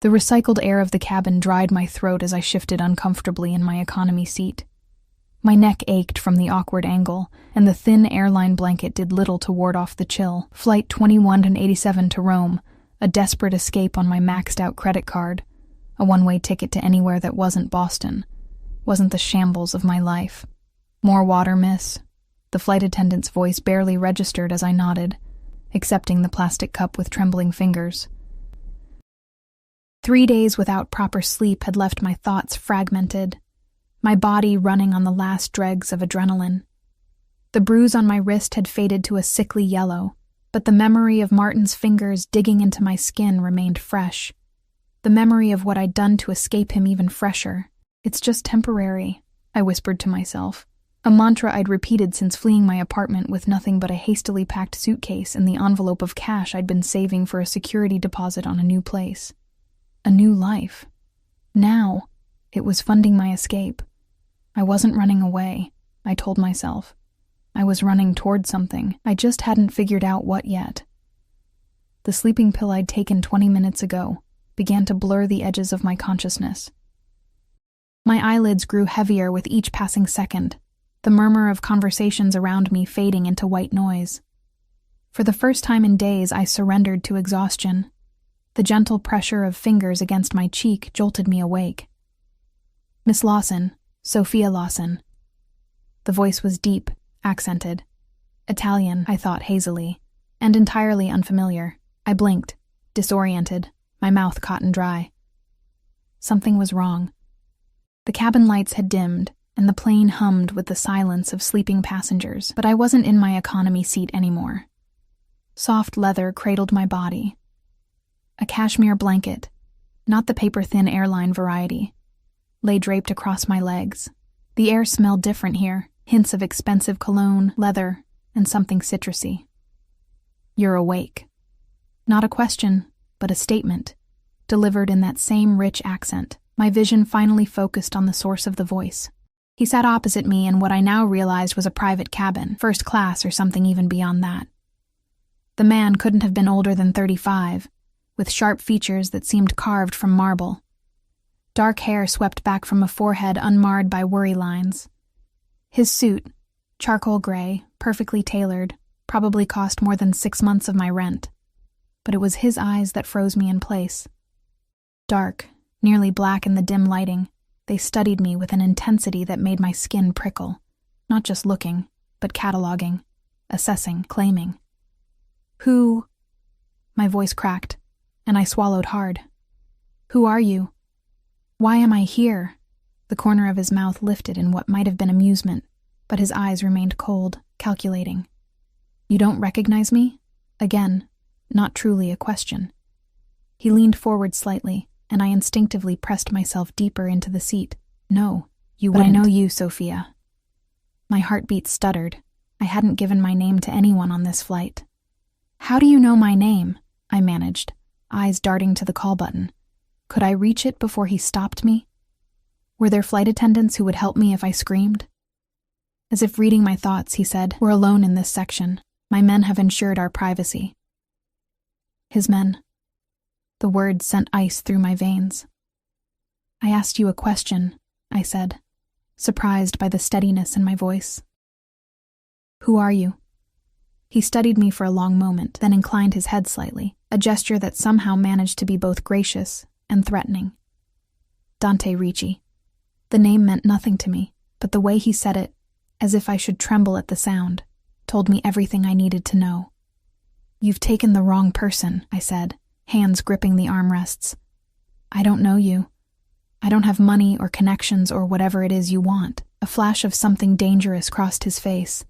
The recycled air of the cabin dried my throat as I shifted uncomfortably in my economy seat. My neck ached from the awkward angle, and the thin airline blanket did little to ward off the chill. Flight 2187 to Rome, a desperate escape on my maxed-out credit card, a one-way ticket to anywhere that wasn't Boston, wasn't the shambles of my life. More water, miss? The flight attendant's voice barely registered as I nodded, accepting the plastic cup with trembling fingers. 3 days without proper sleep had left my thoughts fragmented, my body running on the last dregs of adrenaline. The bruise on my wrist had faded to a sickly yellow, but the memory of Martin's fingers digging into my skin remained fresh. The memory of what I'd done to escape him even fresher. It's just temporary, I whispered to myself, a mantra I'd repeated since fleeing my apartment with nothing but a hastily packed suitcase and the envelope of cash I'd been saving for a security deposit on a new place. A new life. Now, it was funding my escape. I wasn't running away, I told myself. I was running toward something. I just hadn't figured out what yet. The sleeping pill I'd taken 20 minutes ago began to blur the edges of my consciousness. My eyelids grew heavier with each passing second, the murmur of conversations around me fading into white noise. For the first time in days, I surrendered to exhaustion. The gentle pressure of fingers against my cheek jolted me awake. Miss Lawson, Sophia Lawson. The voice was deep, accented. Italian, I thought hazily, and entirely unfamiliar. I blinked, disoriented, my mouth cotton dry. Something was wrong. The cabin lights had dimmed, and the plane hummed with the silence of sleeping passengers, but I wasn't in my economy seat anymore. Soft leather cradled my body. A cashmere blanket, not the paper-thin airline variety, lay draped across my legs. The air smelled different here, hints of expensive cologne, leather, and something citrusy. You're awake. Not a question, but a statement, delivered in that same rich accent. My vision finally focused on the source of the voice. He sat opposite me in what I now realized was a private cabin, first class or something even beyond that. The man couldn't have been older than 35, with sharp features that seemed carved from marble. Dark hair swept back from a forehead unmarred by worry lines. His suit, charcoal gray, perfectly tailored, probably cost more than 6 months of my rent. But it was his eyes that froze me in place. Dark, nearly black in the dim lighting, they studied me with an intensity that made my skin prickle, not just looking, but cataloging, assessing, claiming. Who? My voice cracked, and I swallowed hard. Who are you? Why am I here? The corner of his mouth lifted in what might have been amusement, but his eyes remained cold, calculating. You don't recognize me? Again, not truly a question. He leaned forward slightly, and I instinctively pressed myself deeper into the seat. No, you wouldn't. But I know you, Sophia. My heartbeat stuttered. I hadn't given my name to anyone on this flight. How do you know my name? I managed, eyes darting to the call button. Could I reach it before he stopped me? Were there flight attendants who would help me if I screamed? As if reading my thoughts, he said, We're alone in this section. My men have ensured our privacy. His men. The words sent ice through my veins. I asked you a question, I said, surprised by the steadiness in my voice. Who are you? He studied me for a long moment, then inclined his head slightly, a gesture that somehow managed to be both gracious and threatening. Dante Ricci. The name meant nothing to me, but the way he said it, as if I should tremble at the sound, told me everything I needed to know. You've taken the wrong person, I said, hands gripping the armrests. I don't know you. I don't have money or connections or whatever it is you want. A flash of something dangerous crossed his face.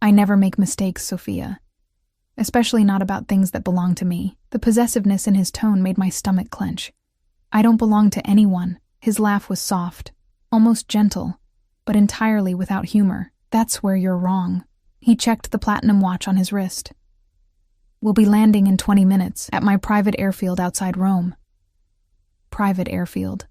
I never make mistakes, Sophia. Especially not about things that belong to me. The possessiveness in his tone made my stomach clench. I don't belong to anyone. His laugh was soft, almost gentle, but entirely without humor. That's where you're wrong. He checked the platinum watch on his wrist. We'll be landing in 20 minutes at my private airfield outside Rome. Private airfield.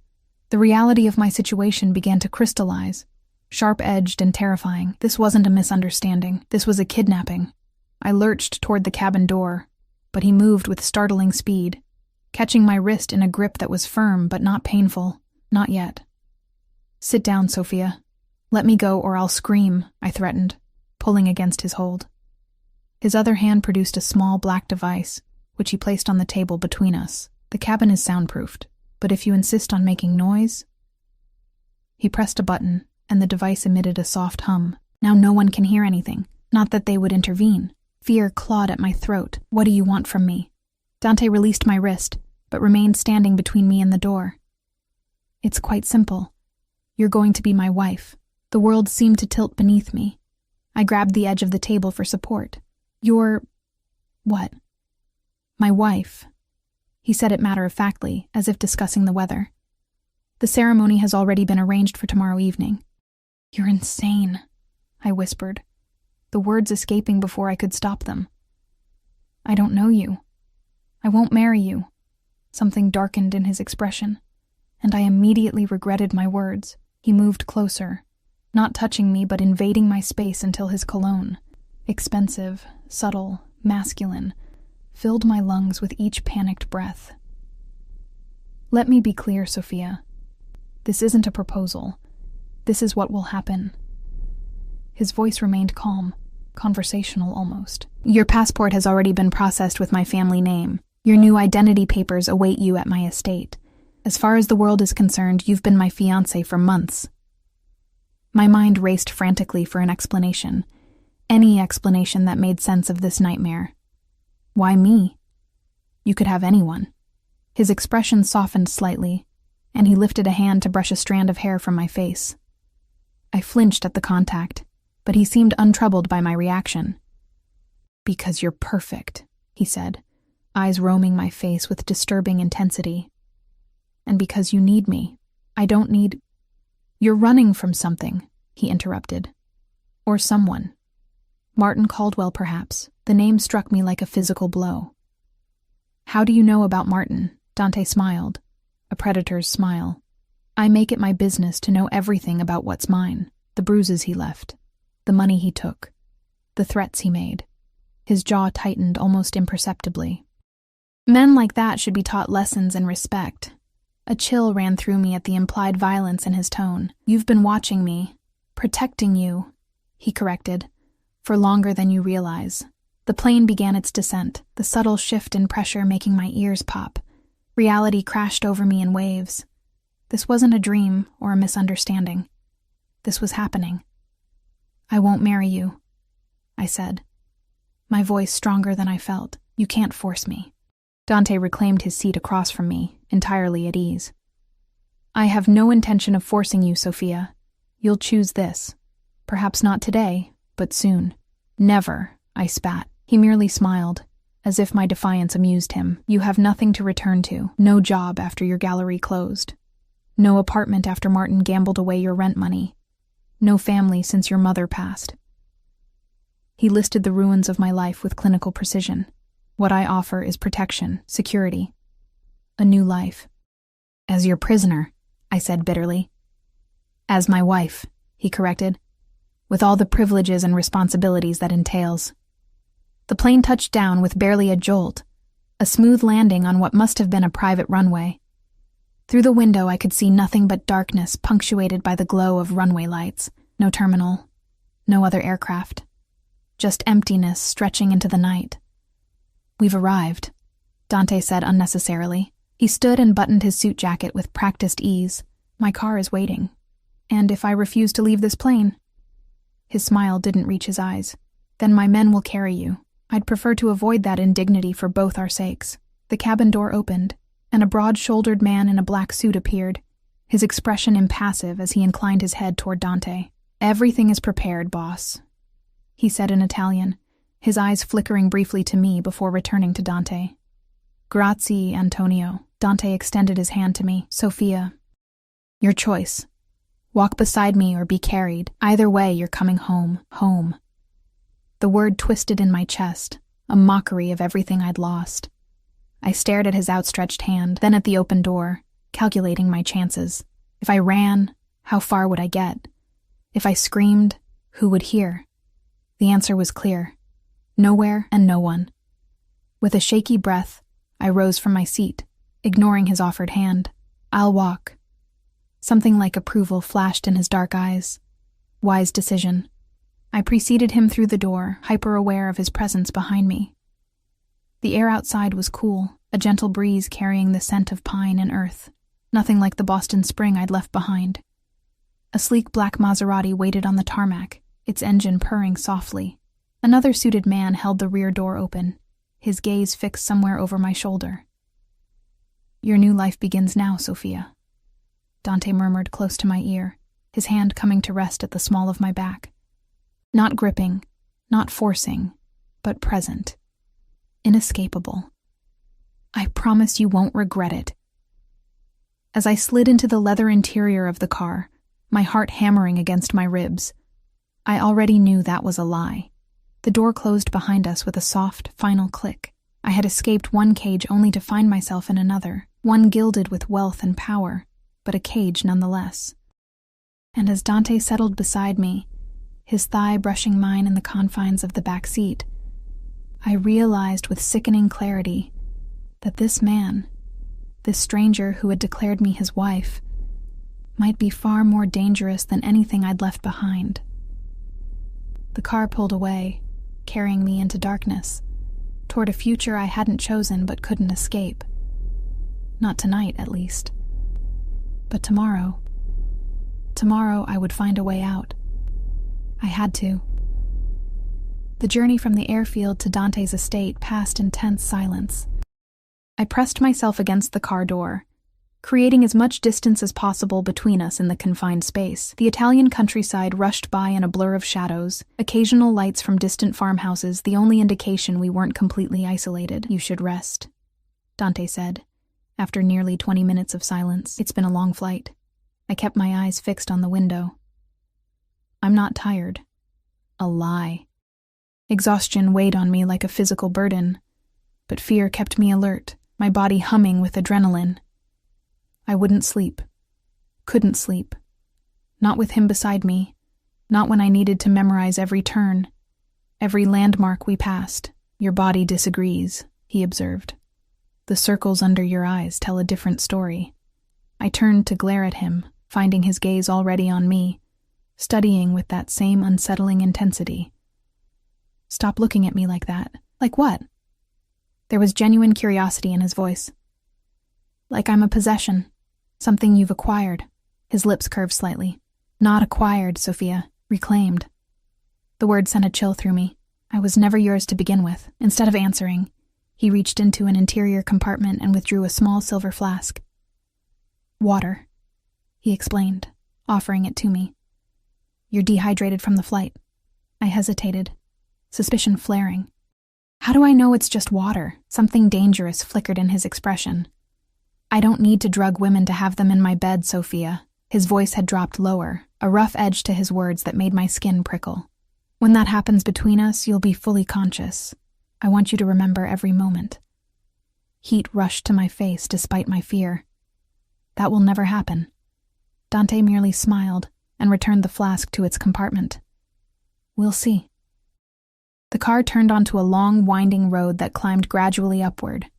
The reality of my situation began to crystallize, sharp-edged and terrifying. This wasn't a misunderstanding. This was a kidnapping. I lurched toward the cabin door, but he moved with startling speed, catching my wrist in a grip that was firm but not painful. Not yet. "Sit down, Sophia. Let me go or I'll scream," I threatened, pulling against his hold. His other hand produced a small black device, which he placed on the table between us. "The cabin is soundproofed, but if you insist on making noise—" He pressed a button, and the device emitted a soft hum. Now no one can hear anything. Not that they would intervene. Fear clawed at my throat. "What do you want from me?" Dante released my wrist, but remained standing between me and the door. "It's quite simple. You're going to be my wife." The world seemed to tilt beneath me. I grabbed the edge of the table for support. "You're... what?" "My wife." He said it matter-of-factly, as if discussing the weather. "The ceremony has already been arranged for tomorrow evening." "You're insane," I whispered, the words escaping before I could stop them. "I don't know you. I won't marry you." Something darkened in his expression, and I immediately regretted my words. He moved closer, not touching me but invading my space until his cologne, expensive, subtle, masculine, filled my lungs with each panicked breath. "Let me be clear, Sophia. This isn't a proposal. This is what will happen." His voice remained calm, conversational almost. "Your passport has already been processed with my family name. Your new identity papers await you at my estate. As far as the world is concerned, you've been my fiancé for months." My mind raced frantically for an explanation. Any explanation that made sense of this nightmare. "Why me? You could have anyone." His expression softened slightly, and he lifted a hand to brush a strand of hair from my face. I flinched at the contact, but he seemed untroubled by my reaction. "Because you're perfect," he said, eyes roaming my face with disturbing intensity. "And because you need me. I don't need—" "You're running from something," he interrupted. "Or someone. Martin Caldwell, perhaps." The name struck me like a physical blow. "How do you know about Martin?" Dante smiled, a predator's smile. "I make it my business to know everything about what's mine. The bruises he left, the money he took, the threats he made." His jaw tightened almost imperceptibly. Men like that should be taught lessons in respect. A chill ran through me at the implied violence in his tone. "You've been watching me, protecting you," he corrected, "for longer than you realize." The plane began its descent, the subtle shift in pressure making my ears pop. Reality crashed over me in waves. This wasn't a dream or a misunderstanding. This was happening. "I won't marry you," I said, my voice stronger than I felt. "You can't force me." Dante reclaimed his seat across from me, entirely at ease. "I have no intention of forcing you, Sophia. You'll choose this. Perhaps not today, but soon." "Never," I spat. He merely smiled, as if my defiance amused him. "You have nothing to return to. No job after your gallery closed. No apartment after Martin gambled away your rent money. No family since your mother passed." He listed the ruins of my life with clinical precision. "What I offer is protection, security, a new life." "As your prisoner," I said bitterly. "As my wife," he corrected, "with all the privileges and responsibilities that entails." The plane touched down with barely a jolt, a smooth landing on what must have been a private runway. Through the window I could see nothing but darkness punctuated by the glow of runway lights. No terminal, no other aircraft. Just emptiness stretching into the night. "We've arrived," Dante said unnecessarily. He stood and buttoned his suit jacket with practiced ease. "My car is waiting. And if I refuse to leave this plane—" His smile didn't reach his eyes. "Then my men will carry you. I'd prefer to avoid that indignity for both our sakes." The cabin door opened, and a broad-shouldered man in a black suit appeared, his expression impassive as he inclined his head toward Dante. "Everything is prepared, boss," he said in Italian, his eyes flickering briefly to me before returning to Dante. "Grazie, Antonio." Dante extended his hand to me. "Sophia, your choice. Walk beside me or be carried. Either way, you're coming home. Home." The word twisted in my chest, a mockery of everything I'd lost. I stared at his outstretched hand, then at the open door, calculating my chances. If I ran, how far would I get? If I screamed, who would hear? The answer was clear. Nowhere and no one. With a shaky breath, I rose from my seat, ignoring his offered hand. "I'll walk." Something like approval flashed in his dark eyes. Wise decision. I preceded him through the door, hyper-aware of his presence behind me. The air outside was cool, a gentle breeze carrying the scent of pine and earth, nothing like the Boston spring I'd left behind. A sleek black Maserati waited on the tarmac, its engine purring softly. Another suited man held the rear door open, his gaze fixed somewhere over my shoulder. "Your new life begins now, Sophia," Dante murmured close to my ear, his hand coming to rest at the small of my back. Not gripping, not forcing, but present. Inescapable. "I promise you won't regret it." As I slid into the leather interior of the car, my heart hammering against my ribs, I already knew that was a lie. The door closed behind us with a soft, final click. I had escaped one cage only to find myself in another, one gilded with wealth and power, but a cage nonetheless. And as Dante settled beside me, his thigh brushing mine in the confines of the back seat, I realized with sickening clarity that this man, this stranger who had declared me his wife, might be far more dangerous than anything I'd left behind. The car pulled away, carrying me into darkness, toward a future I hadn't chosen but couldn't escape. Not tonight, at least. But tomorrow. Tomorrow I would find a way out. I had to. The journey from the airfield to Dante's estate passed in tense silence. I pressed myself against the car door, creating as much distance as possible between us in the confined space. The Italian countryside rushed by in a blur of shadows, occasional lights from distant farmhouses the only indication we weren't completely isolated. "You should rest," Dante said, after nearly 20 minutes of silence. "It's been a long flight." I kept my eyes fixed on the window. "I'm not tired." A lie. Exhaustion weighed on me like a physical burden, but fear kept me alert, my body humming with adrenaline. I wouldn't sleep. Couldn't sleep. Not with him beside me. Not when I needed to memorize every turn, every landmark we passed. "Your body disagrees," he observed. "The circles under your eyes tell a different story." I turned to glare at him, finding his gaze already on me, studying with that same unsettling intensity. "Stop looking at me like that." "Like what?" There was genuine curiosity in his voice. "Like I'm a possession. Something you've acquired." His lips curved slightly. "Not acquired, Sophia. Reclaimed." The word sent a chill through me. "I was never yours to begin with." Instead of answering, he reached into an interior compartment and withdrew a small silver flask. "Water," he explained, offering it to me. "You're dehydrated from the flight." I hesitated, suspicion flaring. "How do I know it's just water?" Something dangerous flickered in his expression. "I don't need to drug women to have them in my bed, Sophia." His voice had dropped lower, a rough edge to his words that made my skin prickle. "When that happens between us, you'll be fully conscious. I want you to remember every moment." Heat rushed to my face despite my fear. "That will never happen." Dante merely smiled and returned the flask to its compartment. "We'll see." The car turned onto a long, winding road that climbed gradually upward.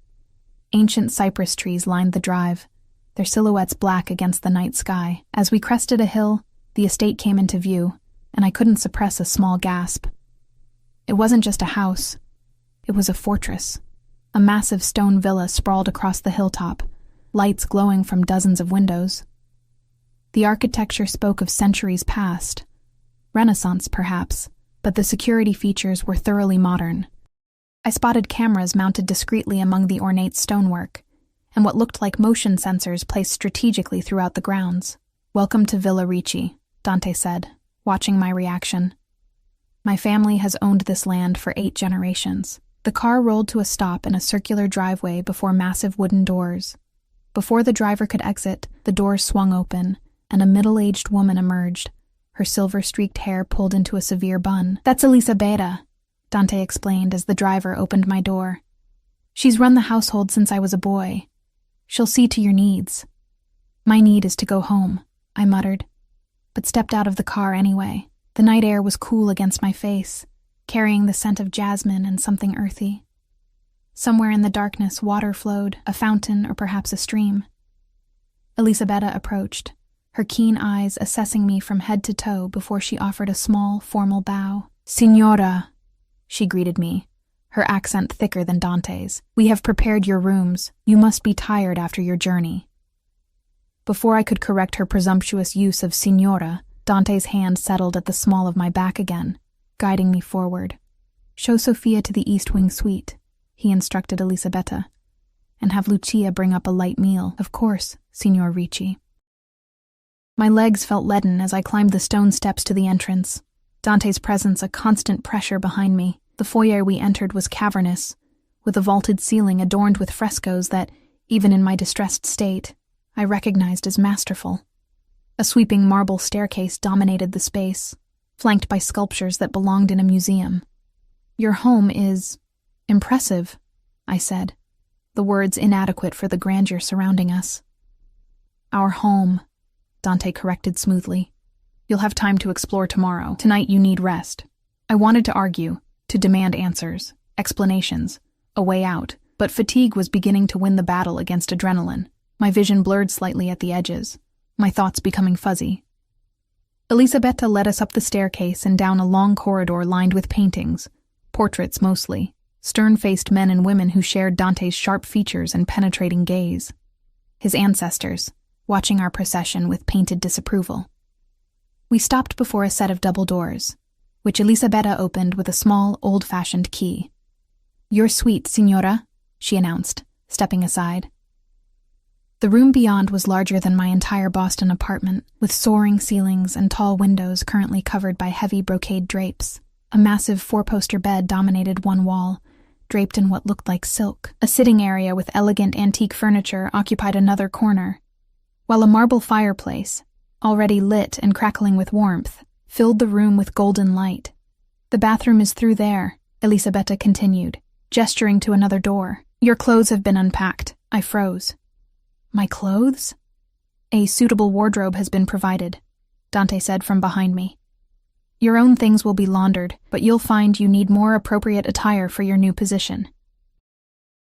Ancient cypress trees lined the drive, their silhouettes black against the night sky. As we crested a hill, the estate came into view, and I couldn't suppress a small gasp. It wasn't just a house. It was a fortress. A massive stone villa sprawled across the hilltop, lights glowing from dozens of windows. The architecture spoke of centuries past, Renaissance perhaps, but the security features were thoroughly modern. I spotted cameras mounted discreetly among the ornate stonework, and what looked like motion sensors placed strategically throughout the grounds. "Welcome to Villa Ricci," Dante said, watching my reaction. "My family has owned this land for 8 generations." The car rolled to a stop in a circular driveway before massive wooden doors. Before the driver could exit, the doors swung open, and a middle-aged woman emerged, her silver-streaked hair pulled into a severe bun. "That's Elisabetta," Dante explained as the driver opened my door. "She's run the household since I was a boy. She'll see to your needs." "My need is to go home," I muttered, but stepped out of the car anyway. The night air was cool against my face, carrying the scent of jasmine and something earthy. Somewhere in the darkness, water flowed, a fountain or perhaps a stream. Elisabetta approached, her keen eyes assessing me from head to toe before she offered a small, formal bow. "Signora," she greeted me, her accent thicker than Dante's. "We have prepared your rooms. You must be tired after your journey." Before I could correct her presumptuous use of signora, Dante's hand settled at the small of my back again, guiding me forward. "Show Sophia to the East Wing suite," he instructed Elisabetta, "and have Lucia bring up a light meal." "Of course, Signor Ricci." My legs felt leaden as I climbed the stone steps to the entrance, Dante's presence a constant pressure behind me. The foyer we entered was cavernous, with a vaulted ceiling adorned with frescoes that, even in my distressed state, I recognized as masterful. A sweeping marble staircase dominated the space, flanked by sculptures that belonged in a museum. "Your home is impressive," I said, the words inadequate for the grandeur surrounding us. "Our home," Dante corrected smoothly. "You'll have time to explore tomorrow. Tonight you need rest." I wanted to argue, to demand answers, explanations, a way out, but fatigue was beginning to win the battle against adrenaline. My vision blurred slightly at the edges, my thoughts becoming fuzzy. Elisabetta led us up the staircase and down a long corridor lined with paintings, portraits mostly, stern-faced men and women who shared Dante's sharp features and penetrating gaze. His ancestors, watching our procession with painted disapproval. We stopped before a set of double doors, which Elisabetta opened with a small, old-fashioned key. "Your suite, signora," she announced, stepping aside. The room beyond was larger than my entire Boston apartment, with soaring ceilings and tall windows currently covered by heavy brocade drapes. A massive four-poster bed dominated one wall, draped in what looked like silk. A sitting area with elegant antique furniture occupied another corner, while a marble fireplace, already lit and crackling with warmth, filled the room with golden light. "The bathroom is through there," Elisabetta continued, gesturing to another door. "Your clothes have been unpacked." I froze. "My clothes?" "A suitable wardrobe has been provided," Dante said from behind me. "Your own things will be laundered, but you'll find you need more appropriate attire for your new position."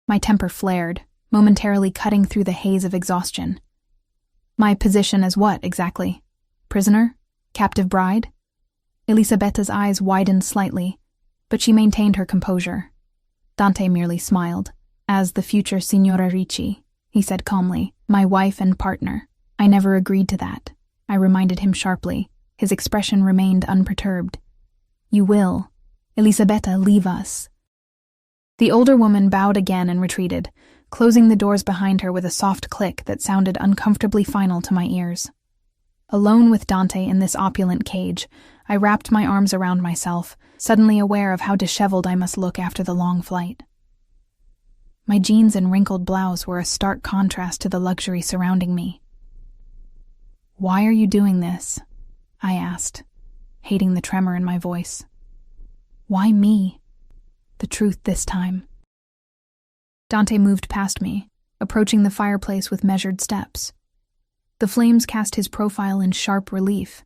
My temper flared, momentarily cutting through the haze of exhaustion. "My position as what, exactly? Prisoner? Captive bride?" Elisabetta's eyes widened slightly, but she maintained her composure. Dante merely smiled. "As the future Signora Ricci," he said calmly, "my wife and partner. I never agreed to that," I reminded him sharply. His expression remained unperturbed. "You will. Elisabetta, leave us." The older woman bowed again and retreated, closing the doors behind her with a soft click that sounded uncomfortably final to my ears. Alone with Dante in this opulent cage, I wrapped my arms around myself, suddenly aware of how disheveled I must look after the long flight. My jeans and wrinkled blouse were a stark contrast to the luxury surrounding me. "Why are you doing this?" I asked, hating the tremor in my voice. "Why me?" The truth this time. Dante moved past me, approaching the fireplace with measured steps. The flames cast his profile in sharp relief,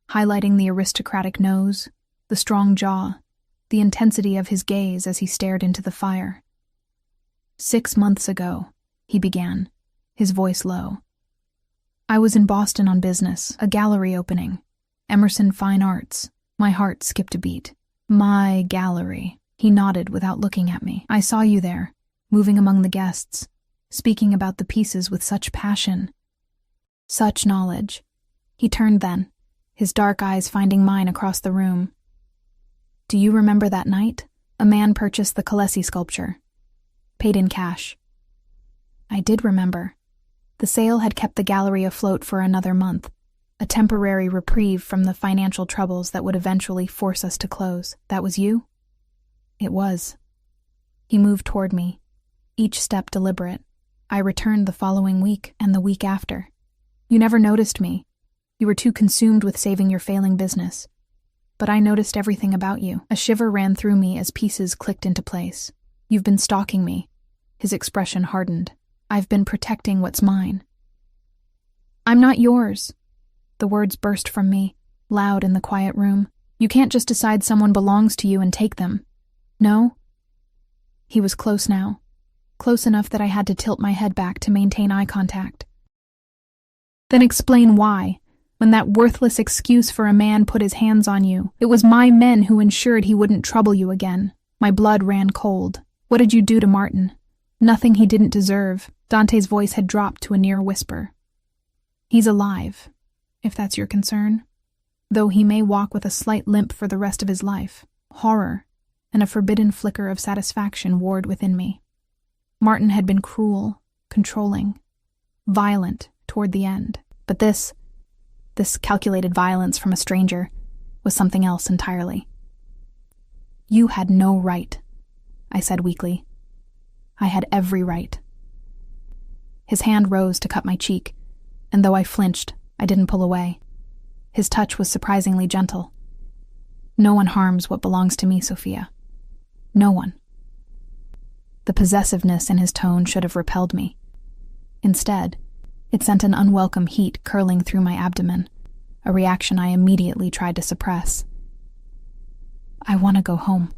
highlighting the aristocratic nose, the strong jaw, the intensity of his gaze as he stared into the fire. "6 months ago," he began, his voice low. "I was in Boston on business, a gallery opening. Emerson Fine Arts." My heart skipped a beat. "My gallery." He nodded without looking at me. "I saw you there, moving among the guests, speaking about the pieces with such passion. Such knowledge." He turned then, his dark eyes finding mine across the room. "Do you remember that night? A man purchased the Colesi sculpture. Paid in cash." I did remember. The sale had kept the gallery afloat for another month, a temporary reprieve from the financial troubles that would eventually force us to close. "That was you?" "It was." He moved toward me, each step deliberate. "I returned the following week and the week after. You never noticed me. You were too consumed with saving your failing business. But I noticed everything about you." A shiver ran through me as pieces clicked into place. "You've been stalking me." His expression hardened. "I've been protecting what's mine." "I'm not yours." The words burst from me, loud in the quiet room. "You can't just decide someone belongs to you and take them." "No?" He was close now, close enough that I had to tilt my head back to maintain eye contact. Then explain why, when that worthless excuse for a man put his hands on you. It was my men who ensured he wouldn't trouble you again. My blood ran cold. What did you do to Martin? Nothing he didn't deserve. Dante's voice had dropped to a near whisper. He's alive, if that's your concern, though he may walk with a slight limp for the rest of his life. Horror and a forbidden flicker of satisfaction warred within me. Martin had been cruel, controlling, violent toward the end, but this calculated violence from a stranger was something else entirely. You had no right, I said weakly. I had every right. His hand rose to cut my cheek, and though I flinched, I didn't pull away. His touch was surprisingly gentle. No one harms what belongs to me, Sophia. No one. The possessiveness in his tone should have repelled me. Instead, it sent an unwelcome heat curling through my abdomen, a reaction I immediately tried to suppress. I want to go home,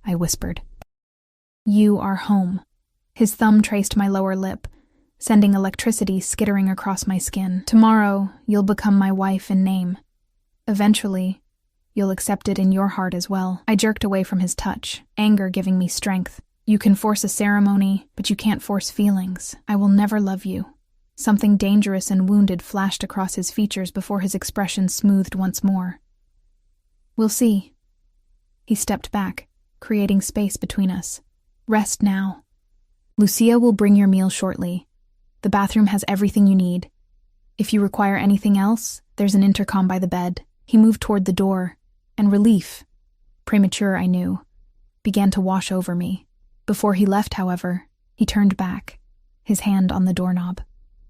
I whispered. You are home. His thumb traced my lower lip, sending electricity skittering across my skin. Tomorrow, you'll become my wife in name. Eventually, you'll accept it in your heart as well. I jerked away from his touch, anger giving me strength. You can force a ceremony, but you can't force feelings. I will never love you. Something dangerous and wounded flashed across his features before his expression smoothed once more. We'll see. He stepped back, creating space between us. Rest now. Lucia will bring your meal shortly. The bathroom has everything you need. If you require anything else, there's an intercom by the bed. He moved toward the door, and relief, premature I knew, began to wash over me. Before he left, however, he turned back, his hand on the doorknob.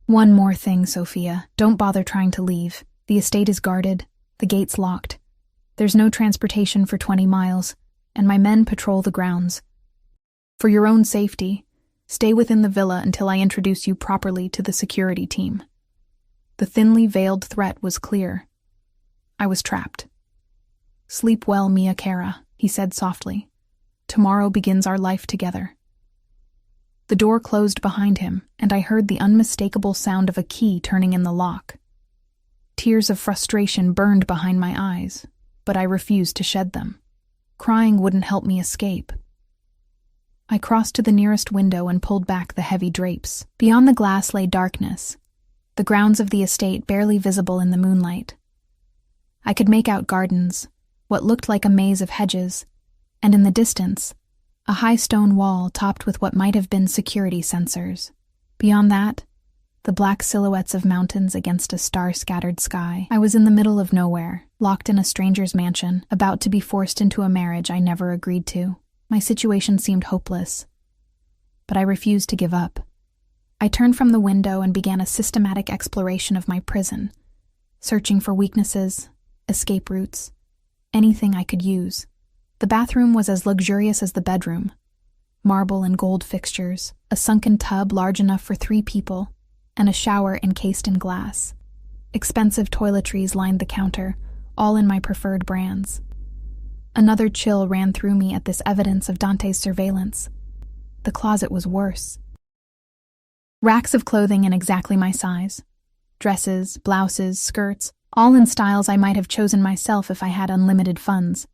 One more thing, Sophia. Don't bother trying to leave. The estate is guarded, the gates locked. There's no transportation for 20 miles, and my men patrol the grounds. For your own safety, stay within the villa until I introduce you properly to the security team. The thinly veiled threat was clear. I was trapped. Sleep well, Mia Cara, he said softly. Tomorrow begins our life together. The door closed behind him, and I heard the unmistakable sound of a key turning in the lock. Tears of frustration burned behind my eyes, but I refused to shed them. Crying wouldn't help me escape. I crossed to the nearest window and pulled back the heavy drapes. Beyond the glass lay darkness, the grounds of the estate barely visible in the moonlight. I could make out gardens, what looked like a maze of hedges, and in the distance, a high stone wall topped with what might have been security sensors. Beyond that, the black silhouettes of mountains against a star-scattered sky. I was in the middle of nowhere, locked in a stranger's mansion, about to be forced into a marriage I never agreed to. My situation seemed hopeless, but I refused to give up. I turned from the window and began a systematic exploration of my prison, searching for weaknesses, escape routes, anything I could use. The bathroom was as luxurious as the bedroom. Marble and gold fixtures, a sunken tub large enough for 3 people, and a shower encased in glass. Expensive toiletries lined the counter, all in my preferred brands. Another chill ran through me at this evidence of Dante's surveillance. The closet was worse. Racks of clothing in exactly my size. Dresses, blouses, skirts, all in styles I might have chosen myself if I had unlimited funds.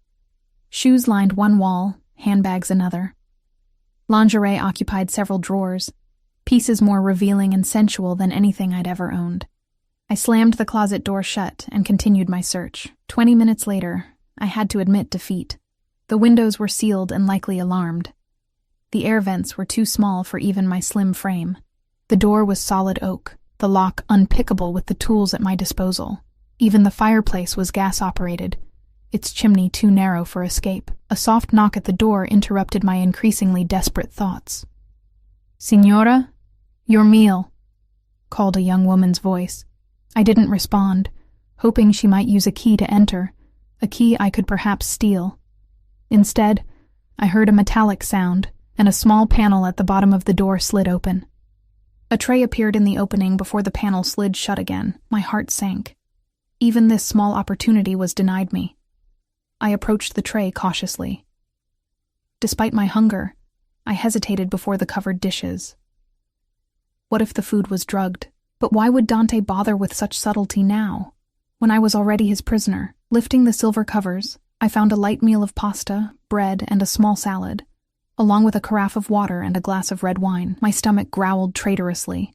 Shoes lined one wall, handbags another. Lingerie occupied several drawers, pieces more revealing and sensual than anything I'd ever owned. I slammed the closet door shut and continued my search. 20 minutes later, I had to admit defeat. The windows were sealed and likely alarmed. The air vents were too small for even my slim frame. The door was solid oak, the lock unpickable with the tools at my disposal. Even the fireplace was gas-operated, its chimney too narrow for escape. A soft knock at the door interrupted my increasingly desperate thoughts. "Signora, your meal," called a young woman's voice. I didn't respond, hoping she might use a key to enter, a key I could perhaps steal. Instead, I heard a metallic sound, and a small panel at the bottom of the door slid open. A tray appeared in the opening before the panel slid shut again. My heart sank. Even this small opportunity was denied me. I approached the tray cautiously. Despite my hunger, I hesitated before the covered dishes. What if the food was drugged? But why would Dante bother with such subtlety now, when I was already his prisoner? Lifting the silver covers, I found a light meal of pasta, bread, and a small salad, along with a carafe of water and a glass of red wine. My stomach growled traitorously.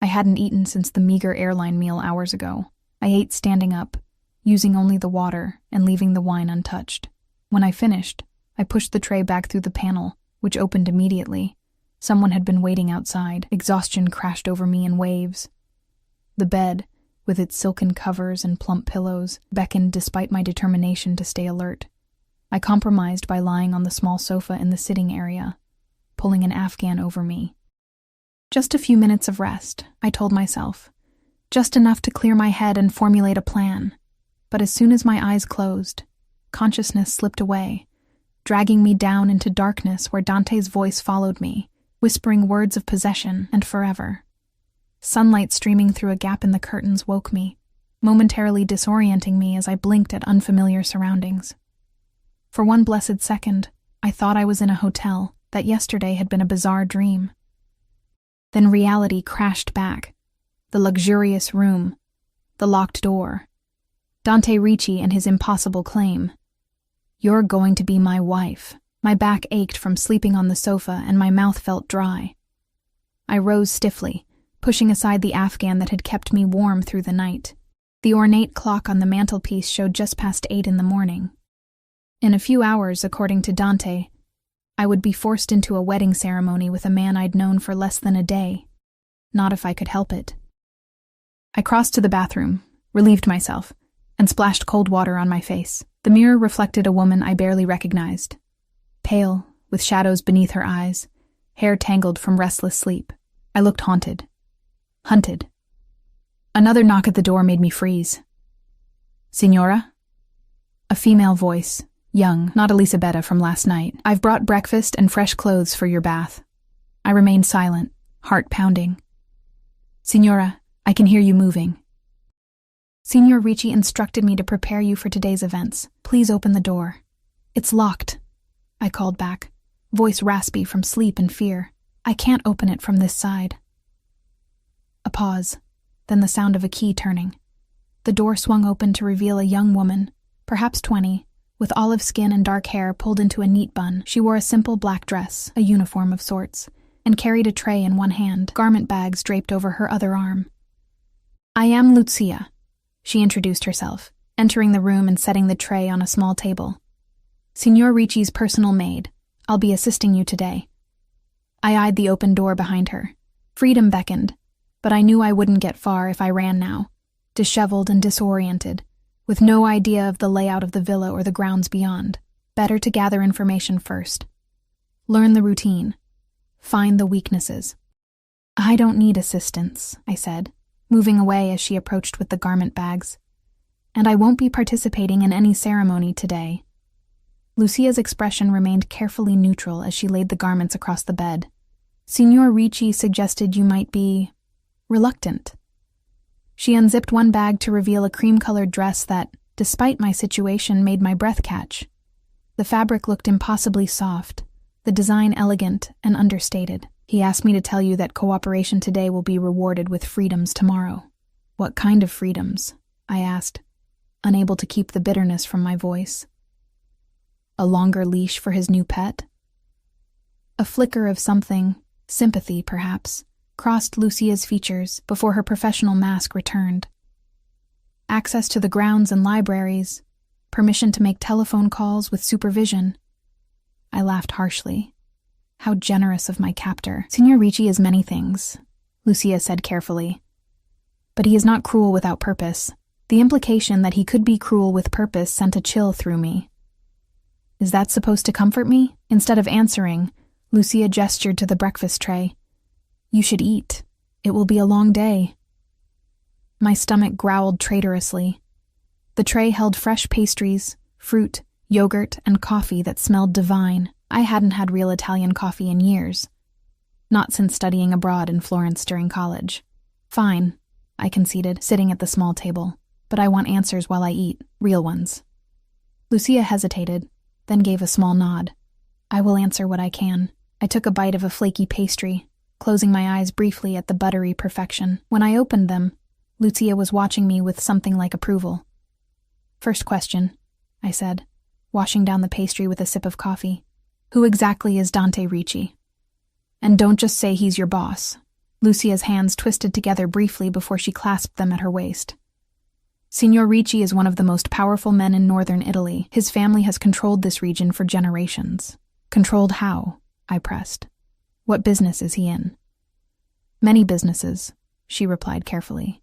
I hadn't eaten since the meager airline meal hours ago. I ate standing up, using only the water and leaving the wine untouched. When I finished, I pushed the tray back through the panel, which opened immediately. Someone had been waiting outside. Exhaustion crashed over me in waves. The bed, with its silken covers and plump pillows, beckoned despite my determination to stay alert. I compromised by lying on the small sofa in the sitting area, pulling an Afghan over me. Just a few minutes of rest, I told myself. Just enough to clear my head and formulate a plan. But as soon as my eyes closed, consciousness slipped away, dragging me down into darkness where Dante's voice followed me, whispering words of possession and forever. Sunlight streaming through a gap in the curtains woke me, momentarily disorienting me as I blinked at unfamiliar surroundings. For one blessed second, I thought I was in a hotel, that yesterday had been a bizarre dream. Then reality crashed back. The luxurious room, the locked door, Dante Ricci and his impossible claim. "You're going to be my wife." My back ached from sleeping on the sofa and my mouth felt dry. I rose stiffly, pushing aside the Afghan that had kept me warm through the night. The ornate clock on the mantelpiece showed just past 8 in the morning. In a few hours, according to Dante, I would be forced into a wedding ceremony with a man I'd known for less than a day. Not if I could help it. I crossed to the bathroom, relieved myself, and splashed cold water on my face. The mirror reflected a woman I barely recognized. Pale, with shadows beneath her eyes, hair tangled from restless sleep. I looked haunted. Hunted. Another knock at the door made me freeze. "Signora?" A female voice, young, not Elisabetta from last night. "I've brought breakfast and fresh clothes for your bath." I remained silent, heart pounding. "Signora, I can hear you moving." "Signor Ricci instructed me to prepare you for today's events. Please open the door." "It's locked," I called back, voice raspy from sleep and fear. "I can't open it from this side." A pause, then the sound of a key turning. The door swung open to reveal a young woman, perhaps 20, with olive skin and dark hair pulled into a neat bun. She wore a simple black dress, a uniform of sorts, and carried a tray in one hand, garment bags draped over her other arm. "I am Lucia," she introduced herself, entering the room and setting the tray on a small table. "Signor Ricci's personal maid. I'll be assisting you today." I eyed the open door behind her. Freedom beckoned, but I knew I wouldn't get far if I ran now, disheveled and disoriented, with no idea of the layout of the villa or the grounds beyond. Better to gather information first. Learn the routine. Find the weaknesses. "I don't need assistance," I said, moving away as she approached with the garment bags. "And I won't be participating in any ceremony today." Lucia's expression remained carefully neutral as she laid the garments across the bed. "Signor Ricci suggested you might be reluctant." She unzipped one bag to reveal a cream-colored dress that, despite my situation, made my breath catch. The fabric looked impossibly soft, the design elegant and understated. "He asked me to tell you that cooperation today will be rewarded with freedoms tomorrow." "What kind of freedoms?" I asked, unable to keep the bitterness from my voice. A longer leash for his new pet? A flicker of something, sympathy perhaps, crossed Lucia's features before her professional mask returned. Access to the grounds and libraries, permission to make telephone calls with supervision. I laughed harshly. How generous of my captor. "Signor Ricci is many things," Lucia said carefully. "But he is not cruel without purpose." The implication that he could be cruel with purpose sent a chill through me. "Is that supposed to comfort me?" Instead of answering, Lucia gestured to the breakfast tray. "You should eat. It will be a long day." My stomach growled traitorously. The tray held fresh pastries, fruit, yogurt, and coffee that smelled divine. I hadn't had real Italian coffee in years. Not since studying abroad in Florence during college. "Fine," I conceded, sitting at the small table. "But I want answers while I eat, real ones." Lucia hesitated, then gave a small nod. I will answer what I can. I took a bite of a flaky pastry, closing my eyes briefly at the buttery perfection. When I opened them, Lucia was watching me with something like approval. First question, I said, washing down the pastry with a sip of coffee. Who exactly is Dante Ricci? And don't just say he's your boss. Lucia's hands twisted together briefly before she clasped them at her waist. Signor Ricci is one of the most powerful men in northern Italy. His family has controlled this region for generations. Controlled how? I pressed. What business is he in? Many businesses, she replied carefully.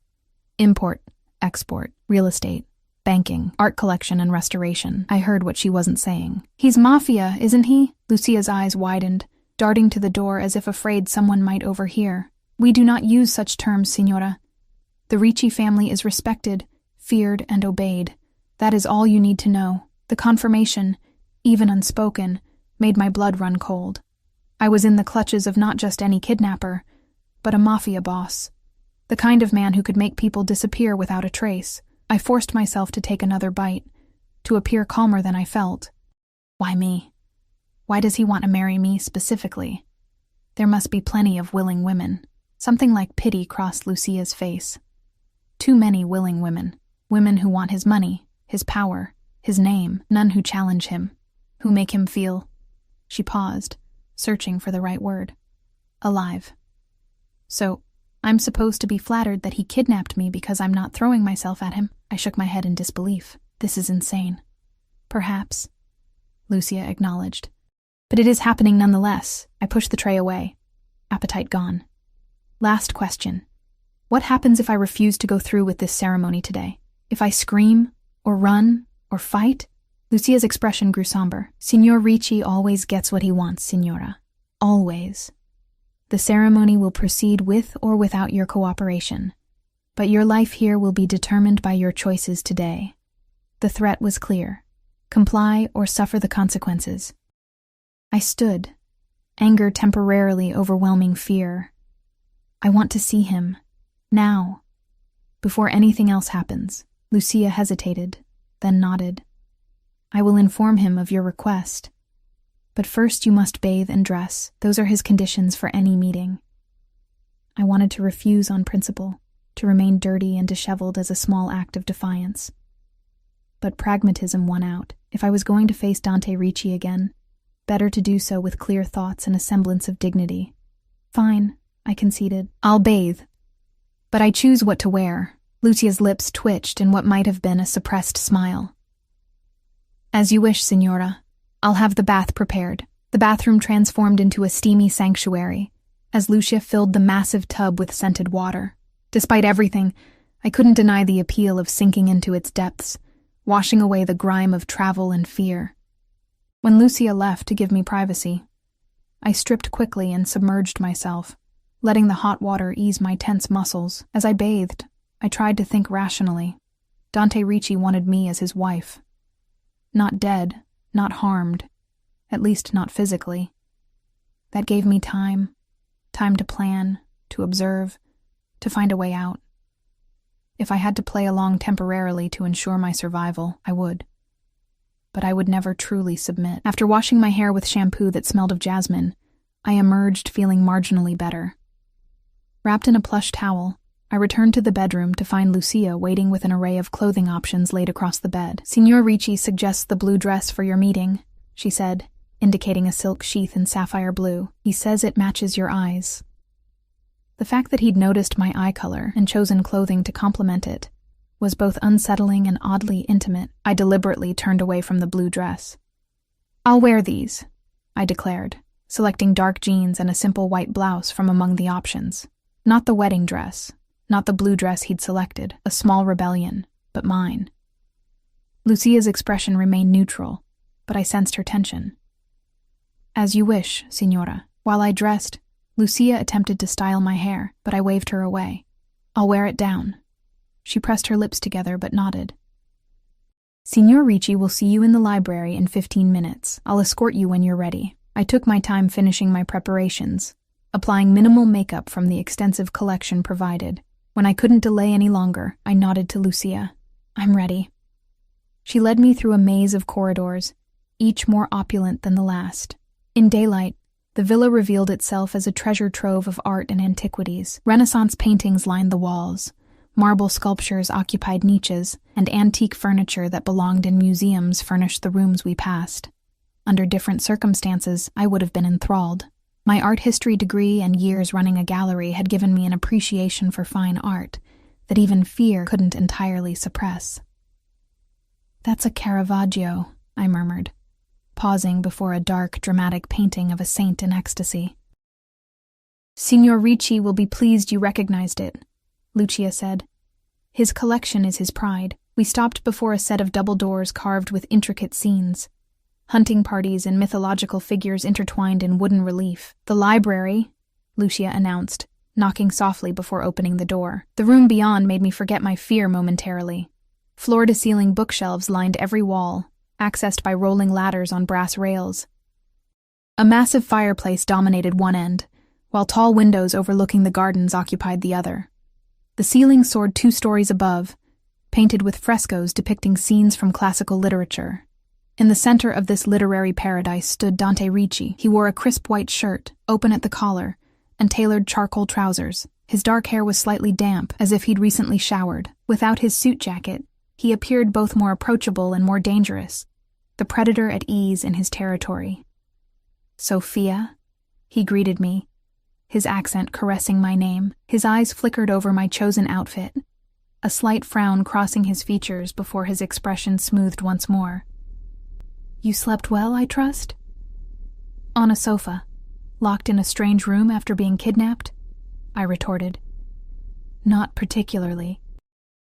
Import, export, real estate, banking, art collection and restoration. I heard what she wasn't saying. He's Mafia, isn't he? Lucia's eyes widened, darting to the door as if afraid someone might overhear. We do not use such terms, signora. The Ricci family is respected, feared, and obeyed. That is all you need to know. The confirmation, even unspoken, made my blood run cold. I was in the clutches of not just any kidnapper, but a mafia boss. The kind of man who could make people disappear without a trace. I forced myself to take another bite, to appear calmer than I felt. Why me? Why does he want to marry me specifically? There must be plenty of willing women. Something like pity crossed Lucia's face. Too many willing women. Women who want his money, his power, his name. None who challenge him, who make him feel... She paused, searching for the right word. Alive. So, I'm supposed to be flattered that he kidnapped me because I'm not throwing myself at him? I shook my head in disbelief. This is insane. Perhaps, Lucia acknowledged. But it is happening nonetheless. I pushed the tray away. Appetite gone. Last question. What happens if I refuse to go through with this ceremony today? If I scream, or run, or fight? Lucia's expression grew somber. Signor Ricci always gets what he wants, signora. Always. The ceremony will proceed with or without your cooperation. But your life here will be determined by your choices today. The threat was clear. Comply or suffer the consequences. I stood, anger temporarily overwhelming fear. I want to see him. Now. Before anything else happens. Lucia hesitated, then nodded. I will inform him of your request. But first you must bathe and dress. Those are his conditions for any meeting. I wanted to refuse on principle, to remain dirty and disheveled as a small act of defiance. But pragmatism won out. If I was going to face Dante Ricci again, better to do so with clear thoughts and a semblance of dignity. Fine, I conceded. I'll bathe. But I choose what to wear. Lucia's lips twitched in what might have been a suppressed smile. As you wish, signora. I'll have the bath prepared. The bathroom transformed into a steamy sanctuary, as Lucia filled the massive tub with scented water. Despite everything, I couldn't deny the appeal of sinking into its depths, washing away the grime of travel and fear. When Lucia left to give me privacy, I stripped quickly and submerged myself, letting the hot water ease my tense muscles. As I bathed, I tried to think rationally. Dante Ricci wanted me as his wife. Not dead, not harmed, at least not physically. That gave me time to plan, to observe, to find a way out. If I had to play along temporarily to ensure my survival, I would. But I would never truly submit. After washing my hair with shampoo that smelled of jasmine, I emerged feeling marginally better. Wrapped in a plush towel, I returned to the bedroom to find Lucia waiting with an array of clothing options laid across the bed. Signor Ricci suggests the blue dress for your meeting, she said, indicating a silk sheath in sapphire blue. He says it matches your eyes. The fact that he'd noticed my eye color and chosen clothing to complement it was both unsettling and oddly intimate. I deliberately turned away from the blue dress. I'll wear these, I declared, selecting dark jeans and a simple white blouse from among the options. Not the wedding dress, not the blue dress he'd selected, a small rebellion, but mine. Lucia's expression remained neutral, but I sensed her tension. As you wish, signora. While I dressed, Lucia attempted to style my hair, but I waved her away. I'll wear it down. She pressed her lips together but nodded. Signor Ricci will see you in the library in 15 minutes. I'll escort you when you're ready. I took my time finishing my preparations, applying minimal makeup from the extensive collection provided. When I couldn't delay any longer, I nodded to Lucia. I'm ready. She led me through a maze of corridors, each more opulent than the last. In daylight, the villa revealed itself as a treasure trove of art and antiquities. Renaissance paintings lined the walls, marble sculptures occupied niches, and antique furniture that belonged in museums furnished the rooms we passed. Under different circumstances, I would have been enthralled. My art history degree and years running a gallery had given me an appreciation for fine art that even fear couldn't entirely suppress. "That's a Caravaggio," I murmured, pausing before a dark, dramatic painting of a saint in ecstasy. "Signor Ricci will be pleased you recognized it," Lucia said. "His collection is his pride." We stopped before a set of double doors carved with intricate scenes. Hunting parties and mythological figures intertwined in wooden relief. "The library," Lucia announced, knocking softly before opening the door. The room beyond made me forget my fear momentarily. Floor-to-ceiling bookshelves lined every wall, accessed by rolling ladders on brass rails. A massive fireplace dominated one end, while tall windows overlooking the gardens occupied the other. The ceiling soared 2 stories above, painted with frescoes depicting scenes from classical literature. In the center of this literary paradise stood Dante Ricci. He wore a crisp white shirt, open at the collar, and tailored charcoal trousers. His dark hair was slightly damp, as if he'd recently showered. Without his suit jacket, he appeared both more approachable and more dangerous, the predator at ease in his territory. "Sophia," he greeted me, his accent caressing my name. His eyes flickered over my chosen outfit, a slight frown crossing his features before his expression smoothed once more. "You slept well, I trust?" "On a sofa, locked in a strange room after being kidnapped?" I retorted. "Not particularly."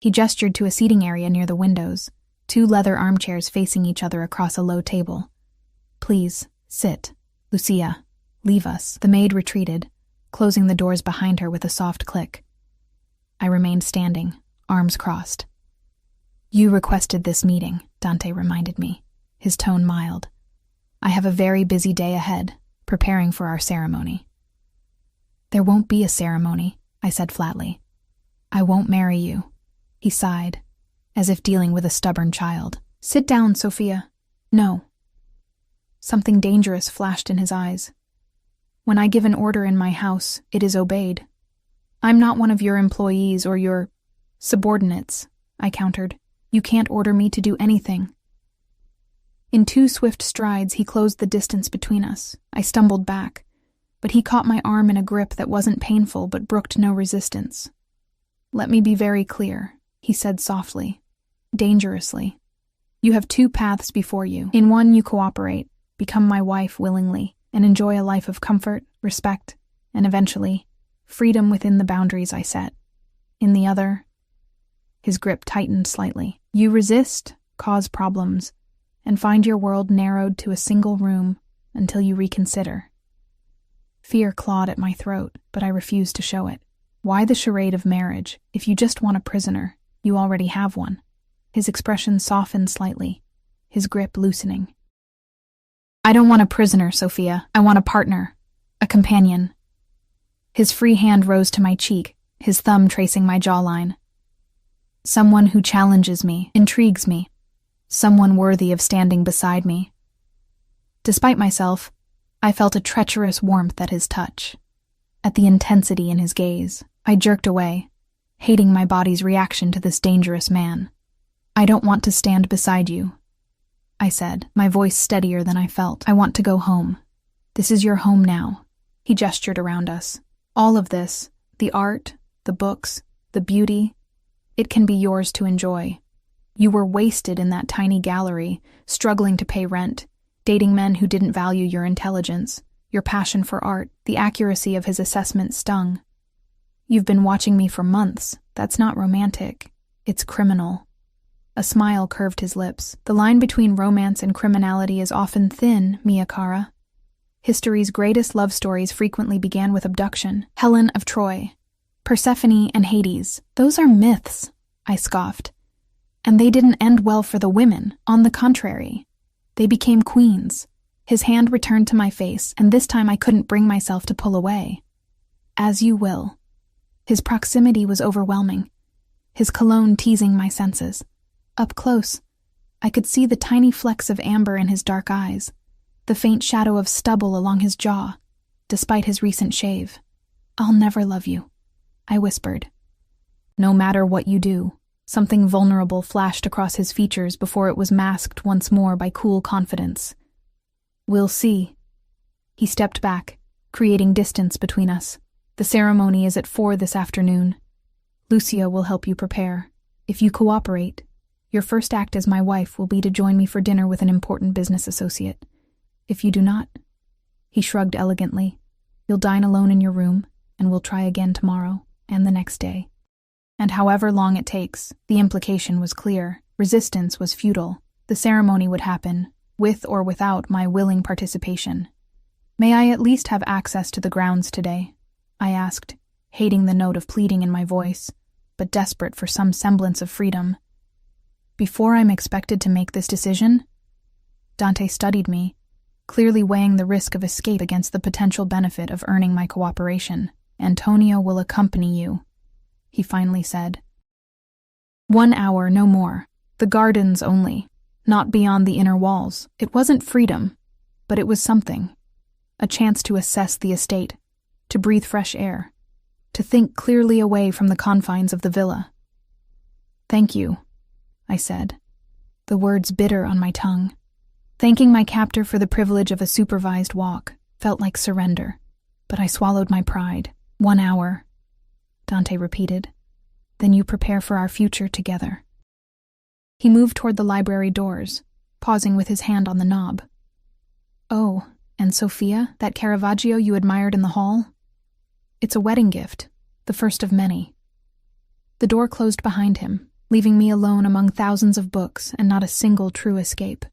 He gestured to a seating area near the windows, 2 leather armchairs facing each other across a low table. "Please, sit. Lucia, leave us." The maid retreated, closing the doors behind her with a soft click. I remained standing, arms crossed. "You requested this meeting," Dante reminded me, his tone mild. "I have a very busy day ahead, preparing for our ceremony." "There won't be a ceremony," I said flatly. "I won't marry you." He sighed, as if dealing with a stubborn child. "Sit down, Sophia." "No." Something dangerous flashed in his eyes. "When I give an order in my house, it is obeyed. I'm not one of your employees or your subordinates," I countered. "You can't order me to do anything." In 2 swift strides, he closed the distance between us. I stumbled back, but he caught my arm in a grip that wasn't painful but brooked no resistance. "Let me be very clear," he said softly, dangerously. "You have 2 paths before you. In one, you cooperate, become my wife willingly, and enjoy a life of comfort, respect, and eventually, freedom within the boundaries I set. In the other," his grip tightened slightly, "you resist, cause problems, and find your world narrowed to a single room until you reconsider." Fear clawed at my throat, but I refused to show it. "Why the charade of marriage? If you just want a prisoner, you already have one." His expression softened slightly, his grip loosening. "I don't want a prisoner, Sophia. I want a partner, a companion." His free hand rose to my cheek, his thumb tracing my jawline. "Someone who challenges me, intrigues me. Someone worthy of standing beside me." Despite myself, I felt a treacherous warmth at his touch, at the intensity in his gaze. I jerked away, hating my body's reaction to this dangerous man. "I don't want to stand beside you," I said, my voice steadier than I felt. "I want to go home. This is your home now." He gestured around us. "All of this, the art, the books, the beauty, it can be yours to enjoy. You were wasted in that tiny gallery, struggling to pay rent, dating men who didn't value your intelligence, your passion for art." The accuracy of his assessment stung. "You've been watching me for months. That's not romantic. It's criminal." A smile curved his lips. "The line between romance and criminality is often thin, Mia Cara. History's greatest love stories frequently began with abduction. Helen of Troy, Persephone and Hades. Those are myths," I scoffed. "And they didn't end well for the women. On the contrary, they became queens." His hand returned to my face, and this time I couldn't bring myself to pull away. "As you will." His proximity was overwhelming, his cologne teasing my senses. Up close, I could see the tiny flecks of amber in his dark eyes, the faint shadow of stubble along his jaw, despite his recent shave. "I'll never love you," I whispered. "No matter what you do." Something vulnerable flashed across his features before it was masked once more by cool confidence. "We'll see." He stepped back, creating distance between us. "The ceremony is at 4 this afternoon. Lucia will help you prepare. If you cooperate, your first act as my wife will be to join me for dinner with an important business associate. If you do not," he shrugged elegantly, "you'll dine alone in your room, and we'll try again tomorrow and the next day." And however long it takes, the implication was clear. Resistance was futile. The ceremony would happen, with or without my willing participation. "May I at least have access to the grounds today?" I asked, hating the note of pleading in my voice, but desperate for some semblance of freedom. "Before I'm expected to make this decision?" Dante studied me, clearly weighing the risk of escape against the potential benefit of earning my cooperation. "Antonio will accompany you," he finally said. 1 hour, no more. The gardens only, not beyond the inner walls. It wasn't freedom, but it was something. A chance to assess the estate, to breathe fresh air, to think clearly away from the confines of the villa. "Thank you," I said, the words bitter on my tongue. Thanking my captor for the privilege of a supervised walk felt like surrender, but I swallowed my pride. 1 hour, Dante repeated. "Then you prepare for our future together." He moved toward the library doors, pausing with his hand on the knob. "Oh, and Sophia, that Caravaggio you admired in the hall? It's a wedding gift, the first of many." The door closed behind him, leaving me alone among thousands of books and not a single true escape.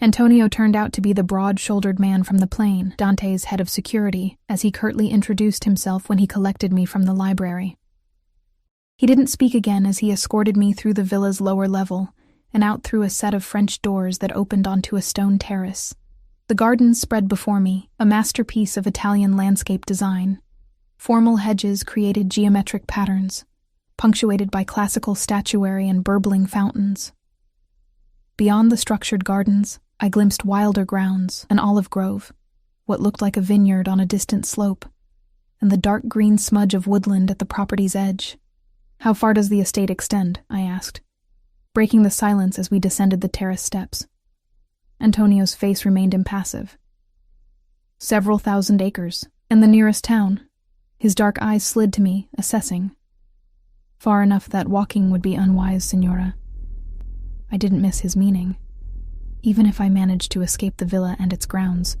Antonio turned out to be the broad-shouldered man from the plane, Dante's head of security, as he curtly introduced himself when he collected me from the library. He didn't speak again as he escorted me through the villa's lower level and out through a set of French doors that opened onto a stone terrace. The gardens spread before me, a masterpiece of Italian landscape design. Formal hedges created geometric patterns, punctuated by classical statuary and burbling fountains. Beyond the structured gardens, I glimpsed wilder grounds, an olive grove, what looked like a vineyard on a distant slope, and the dark green smudge of woodland at the property's edge. "How far does the estate extend?" I asked, breaking the silence as we descended the terrace steps. Antonio's face remained impassive. "Several thousand acres, and the nearest town." His dark eyes slid to me, assessing. "Far enough that walking would be unwise, Signora." I didn't miss his meaning. Even if I managed to escape the villa and its grounds,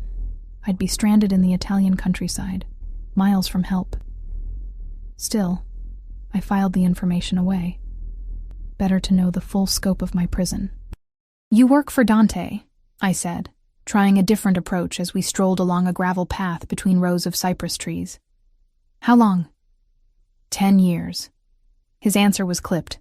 I'd be stranded in the Italian countryside, miles from help. Still, I filed the information away. Better to know the full scope of my prison. "You work for Dante," I said, trying a different approach as we strolled along a gravel path between rows of cypress trees. "How long?" 10 years. His answer was clipped,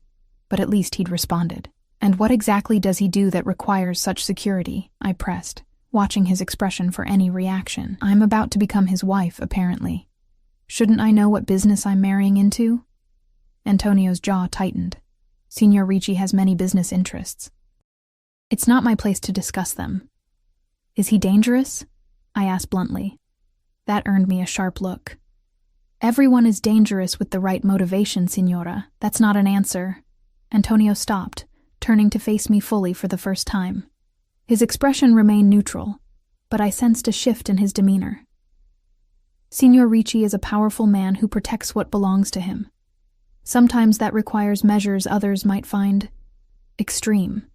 but at least he'd responded. "And what exactly does he do that requires such security?" I pressed, watching his expression for any reaction. "I'm about to become his wife, apparently. Shouldn't I know what business I'm marrying into?" Antonio's jaw tightened. "Signor Ricci has many business interests." "It's not my place to discuss them." "Is he dangerous?" I asked bluntly. That earned me a sharp look. "Everyone is dangerous with the right motivation, Signora. That's not an answer." Antonio stopped, turning to face me fully for the first time. His expression remained neutral, but I sensed a shift in his demeanor. "Signor Ricci is a powerful man who protects what belongs to him. Sometimes that requires measures others might find extreme."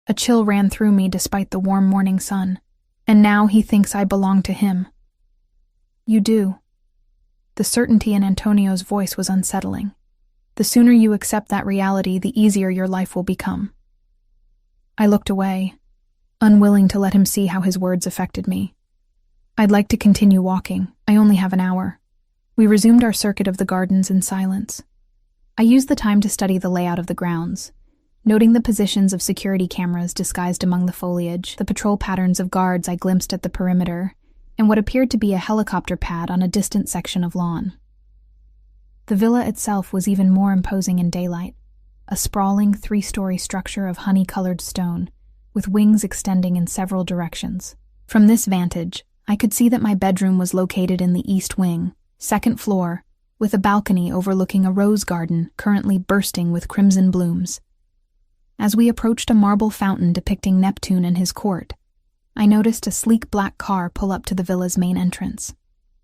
A chill ran through me despite the warm morning sun. "And now he thinks I belong to him." "You do." The certainty in Antonio's voice was unsettling. "The sooner you accept that reality, the easier your life will become." I looked away, unwilling to let him see how his words affected me. "I'd like to continue walking. I only have an hour." We resumed our circuit of the gardens in silence. I used the time to study the layout of the grounds, noting the positions of security cameras disguised among the foliage, the patrol patterns of guards I glimpsed at the perimeter, and what appeared to be a helicopter pad on a distant section of lawn. The villa itself was even more imposing in daylight, a sprawling 3-story structure of honey-colored stone, with wings extending in several directions. From this vantage, I could see that my bedroom was located in the east wing, second floor, with a balcony overlooking a rose garden currently bursting with crimson blooms. As we approached a marble fountain depicting Neptune and his court, I noticed a sleek black car pull up to the villa's main entrance.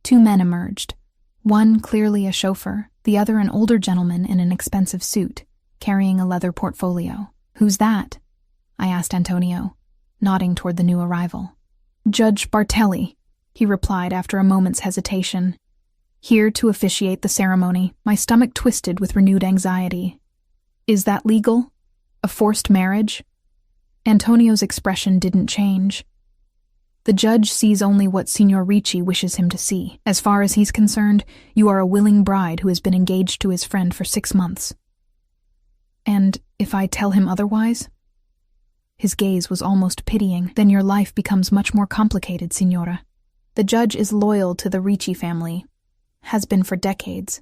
2 men emerged, one clearly a chauffeur, the other an older gentleman in an expensive suit, carrying a leather portfolio. "Who's that?" I asked Antonio, nodding toward the new arrival. "Judge Bartelli," he replied after a moment's hesitation. "Here to officiate the ceremony." My stomach twisted with renewed anxiety. "Is that legal? A forced marriage?" Antonio's expression didn't change. "The judge sees only what Signor Ricci wishes him to see. As far as he's concerned, you are a willing bride who has been engaged to his friend for 6 months. And if I tell him otherwise?" His gaze was almost pitying. "Then your life becomes much more complicated, Signora. The judge is loyal to the Ricci family, has been for decades.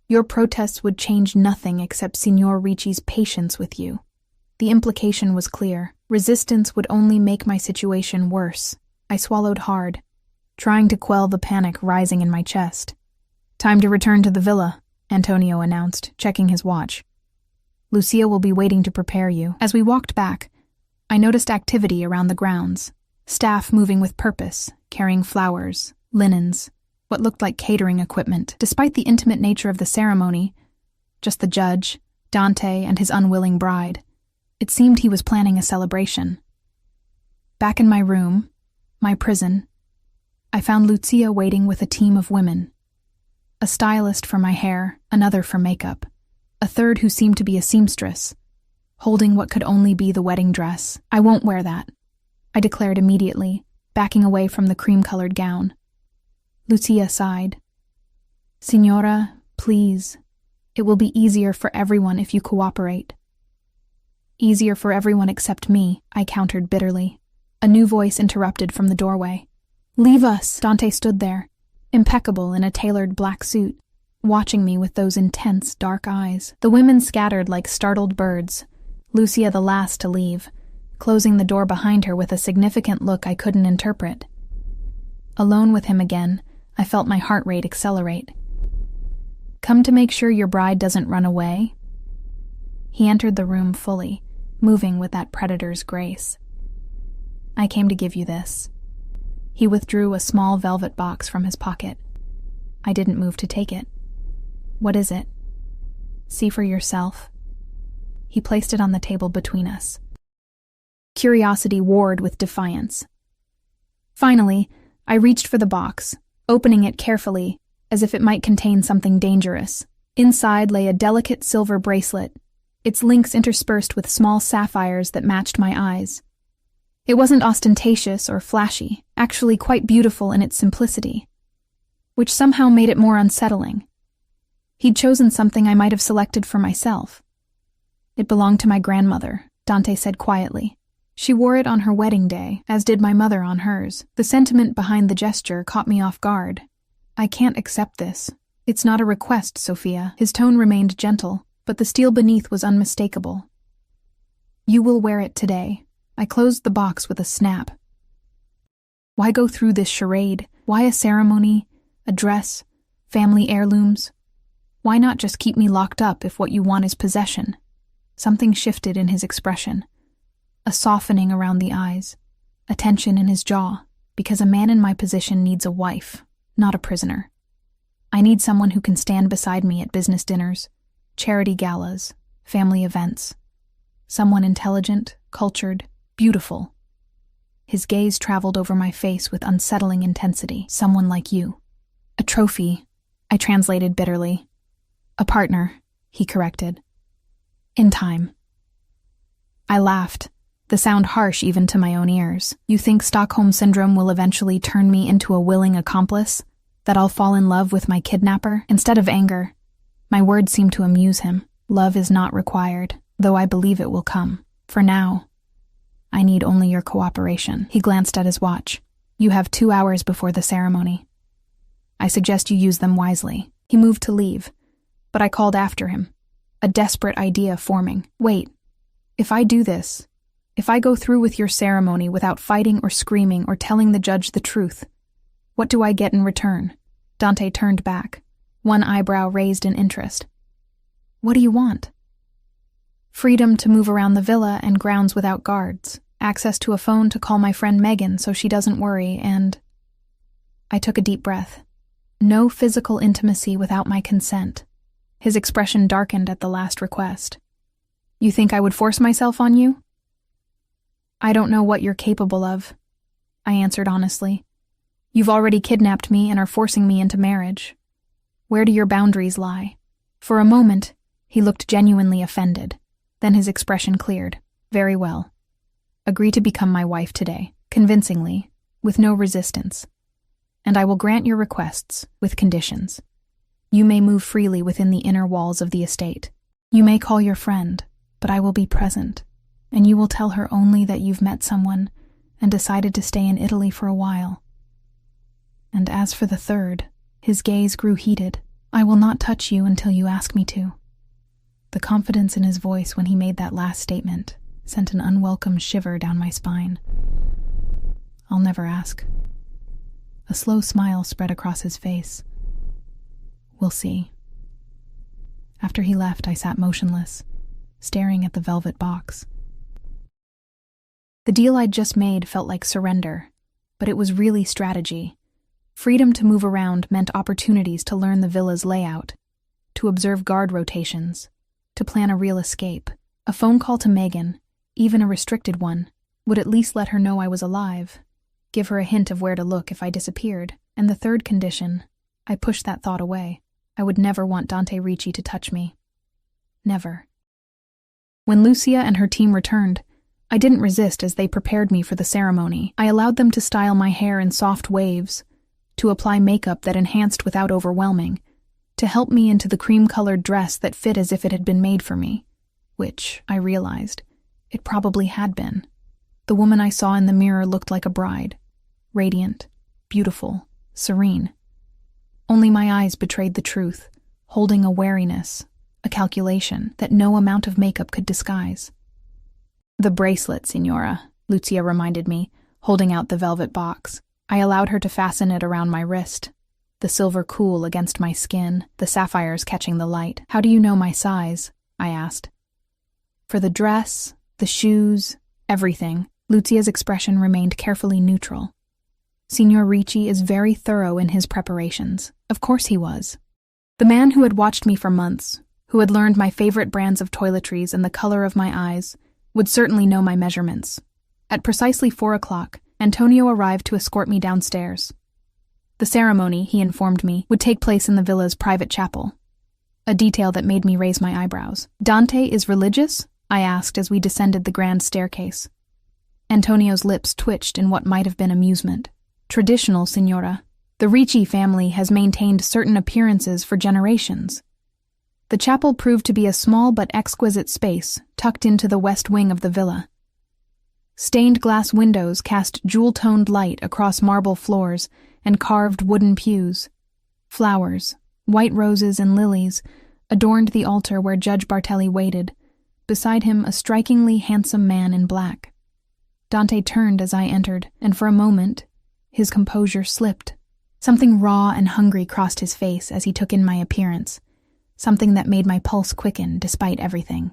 Your protests would change nothing except Signor Ricci's patience with you." The implication was clear. Resistance would only make my situation worse. I swallowed hard, trying to quell the panic rising in my chest. "Time to return to the villa," Antonio announced, checking his watch. "Lucia will be waiting to prepare you." As we walked back, I noticed activity around the grounds. Staff moving with purpose, carrying flowers, linens, what looked like catering equipment. Despite the intimate nature of the ceremony, just the judge, Dante, and his unwilling bride, it seemed he was planning a celebration. Back in my room, my prison, I found Lucia waiting with a team of women. A stylist for my hair, another for makeup, a third who seemed to be a seamstress, holding what could only be the wedding dress. "I won't wear that," I declared immediately, backing away from the cream-colored gown. Lucia sighed. "Signora, please. It will be easier for everyone if you cooperate." "Easier for everyone except me," I countered bitterly. A new voice interrupted from the doorway. "Leave us!" Dante stood there, impeccable in a tailored black suit, watching me with those intense, dark eyes. The women scattered like startled birds, Lucia the last to leave, closing the door behind her with a significant look I couldn't interpret. Alone with him again, I felt my heart rate accelerate. "Come to make sure your bride doesn't run away?" He entered the room fully, moving with that predator's grace. "I came to give you this." He withdrew a small velvet box from his pocket. I didn't move to take it. "What is it?" "See for yourself." He placed it on the table between us. Curiosity warred with defiance. Finally, I reached for the box, opening it carefully, as if it might contain something dangerous. Inside lay a delicate silver bracelet, its links interspersed with small sapphires that matched my eyes. It wasn't ostentatious or flashy, actually quite beautiful in its simplicity, which somehow made it more unsettling. He'd chosen something I might have selected for myself. "It belonged to my grandmother," Dante said quietly. "She wore it on her wedding day, as did my mother on hers." The sentiment behind the gesture caught me off guard. "I can't accept this. It's not a request, Sophia." His tone remained gentle, but the steel beneath was unmistakable. "You will wear it today." I closed the box with a snap. Why go through this charade? Why a ceremony, a dress, family heirlooms? Why not just keep me locked up if what you want is possession? Something shifted in his expression. A softening around the eyes, a tension in his jaw, because a man in my position needs a wife, not a prisoner. I need someone who can stand beside me at business dinners, charity galas, family events. Someone intelligent, cultured, beautiful. His gaze traveled over my face with unsettling intensity. "Someone like you." "A trophy," I translated bitterly. "A partner," he corrected. "In time." I laughed, the sound harsh even to my own ears. "You think Stockholm Syndrome will eventually turn me into a willing accomplice? That I'll fall in love with my kidnapper?" Instead of anger, my words seemed to amuse him. "Love is not required, though I believe it will come. For now, I need only your cooperation." He glanced at his watch. "You have 2 hours before the ceremony. I suggest you use them wisely." He moved to leave, but I called after him, a desperate idea forming. "Wait, if I do this, If I go through with your ceremony without fighting or screaming or telling the judge the truth, what do I get in return?" Dante turned back, one eyebrow raised in interest. "What do you want?" "Freedom to move around the villa and grounds without guards, access to a phone to call my friend Megan so she doesn't worry, and—" I took a deep breath. No physical intimacy without my consent. His expression darkened at the last request. "You think I would force myself on you?" "I don't know what you're capable of," I answered honestly. "You've already kidnapped me and are forcing me into marriage. Where do your boundaries lie?" For a moment, he looked genuinely offended. Then his expression cleared. "Very well. Agree to become my wife today, convincingly, with no resistance. And I will grant your requests, with conditions. You may move freely within the inner walls of the estate. You may call your friend, but I will be present, and you will tell her only that you've met someone and decided to stay in Italy for a while. And as for the third," his gaze grew heated, "I will not touch you until you ask me to." The confidence in his voice when he made that last statement sent an unwelcome shiver down my spine. "I'll never ask." A slow smile spread across his face. "We'll see." After he left, I sat motionless, staring at the velvet box. The deal I'd just made felt like surrender, but it was really strategy. Freedom to move around meant opportunities to learn the villa's layout, to observe guard rotations, to plan a real escape. A phone call to Megan, even a restricted one, would at least let her know I was alive, give her a hint of where to look if I disappeared. And the third condition, I pushed that thought away. I would never want Dante Ricci to touch me. Never. When Lucia and her team returned, I didn't resist as they prepared me for the ceremony. I allowed them to style my hair in soft waves, to apply makeup that enhanced without overwhelming, to help me into the cream-colored dress that fit as if it had been made for me, which, I realized, it probably had been. The woman I saw in the mirror looked like a bride, radiant, beautiful, serene. Only my eyes betrayed the truth, holding a wariness, a calculation that no amount of makeup could disguise. "The bracelet, Signora," Lucia reminded me, holding out the velvet box. I allowed her to fasten it around my wrist, the silver cool against my skin, the sapphires catching the light. "How do you know my size?" I asked. "For the dress, the shoes, everything." Lucia's expression remained carefully neutral. "Signor Ricci is very thorough in his preparations." Of course he was. The man who had watched me for months, who had learned my favorite brands of toiletries and the color of my eyes, would certainly know my measurements. At precisely 4 o'clock, Antonio arrived to escort me downstairs. The ceremony, he informed me, would take place in the villa's private chapel, a detail that made me raise my eyebrows. "Dante is religious?" I asked as we descended the grand staircase. Antonio's lips twitched in what might have been amusement. "Traditional, Signora. The Ricci family has maintained certain appearances for generations." The chapel proved to be a small but exquisite space tucked into the west wing of the villa. Stained glass windows cast jewel-toned light across marble floors and carved wooden pews. Flowers, white roses and lilies, adorned the altar where Judge Bartelli waited, beside him a strikingly handsome man in black. Dante turned as I entered, and for a moment, his composure slipped. Something raw and hungry crossed his face as he took in my appearance, something that made my pulse quicken despite everything.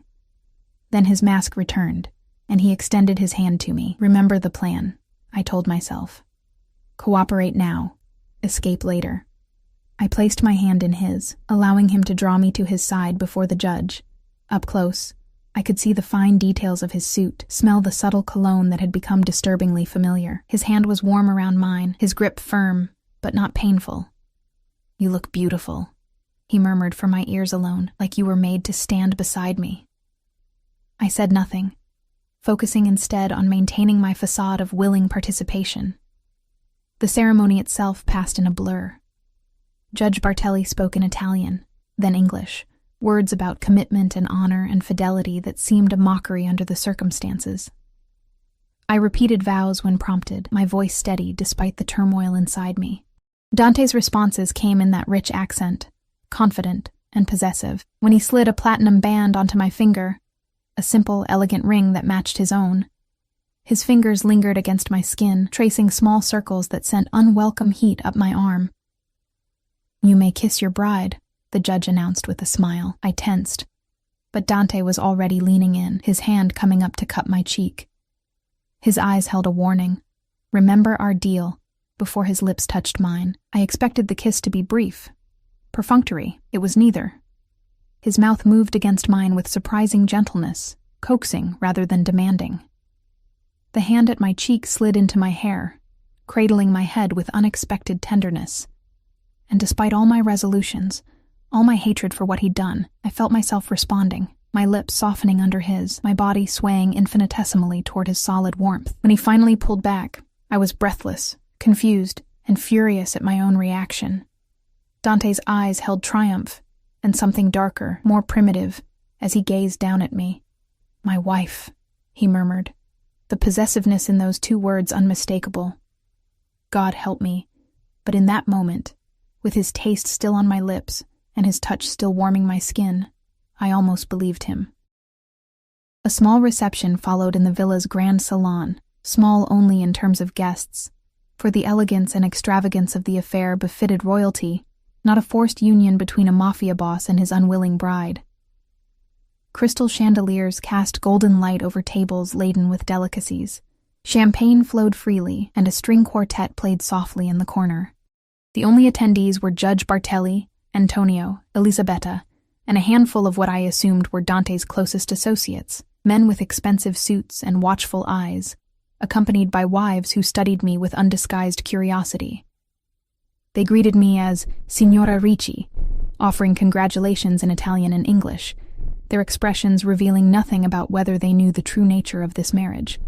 Then his mask returned, and he extended his hand to me. "Remember the plan," I told myself. "Cooperate now, escape later." I placed my hand in his, allowing him to draw me to his side before the judge. Up close, I could see the fine details of his suit, smell the subtle cologne that had become disturbingly familiar. His hand was warm around mine, his grip firm, but not painful. "You look beautiful," he murmured for my ears alone, "like you were made to stand beside me." I said nothing, focusing instead on maintaining my facade of willing participation. The ceremony itself passed in a blur. Judge Bartelli spoke in Italian, then English, words about commitment and honor and fidelity that seemed a mockery under the circumstances. I repeated vows when prompted, my voice steady despite the turmoil inside me. Dante's responses came in that rich accent, confident and possessive. When he slid a platinum band onto my finger, a simple, elegant ring that matched his own, His fingers lingered against my skin, tracing small circles that sent unwelcome heat up my arm. "You may kiss your bride," the judge announced with a smile. I tensed, but Dante was already leaning in, his hand coming up to cup my cheek. His eyes held a warning. "Remember our deal," before his lips touched mine. I expected the kiss to be brief. Perfunctory, it was neither. His mouth moved against mine with surprising gentleness, coaxing rather than demanding. The hand at my cheek slid into my hair, cradling my head with unexpected tenderness. And despite all my resolutions, all my hatred for what he'd done, I felt myself responding, my lips softening under his, my body swaying infinitesimally toward his solid warmth. When he finally pulled back, I was breathless, confused, and furious at my own reaction. Dante's eyes held triumph, and something darker, more primitive, as he gazed down at me. "My wife," he murmured, the possessiveness in those two words unmistakable. God help me, but in that moment, with his taste still on my lips and his touch still warming my skin, I almost believed him. A small reception followed in the villa's grand salon, small only in terms of guests, for the elegance and extravagance of the affair befitted royalty, not a forced union between a mafia boss and his unwilling bride. Crystal chandeliers cast golden light over tables laden with delicacies. Champagne flowed freely, and a string quartet played softly in the corner. The only attendees were Judge Bartelli, Antonio, Elisabetta, and a handful of what I assumed were Dante's closest associates, men with expensive suits and watchful eyes, accompanied by wives who studied me with undisguised curiosity. They greeted me as Signora Ricci, offering congratulations in Italian and English, their expressions revealing nothing about whether they knew the true nature of this marriage.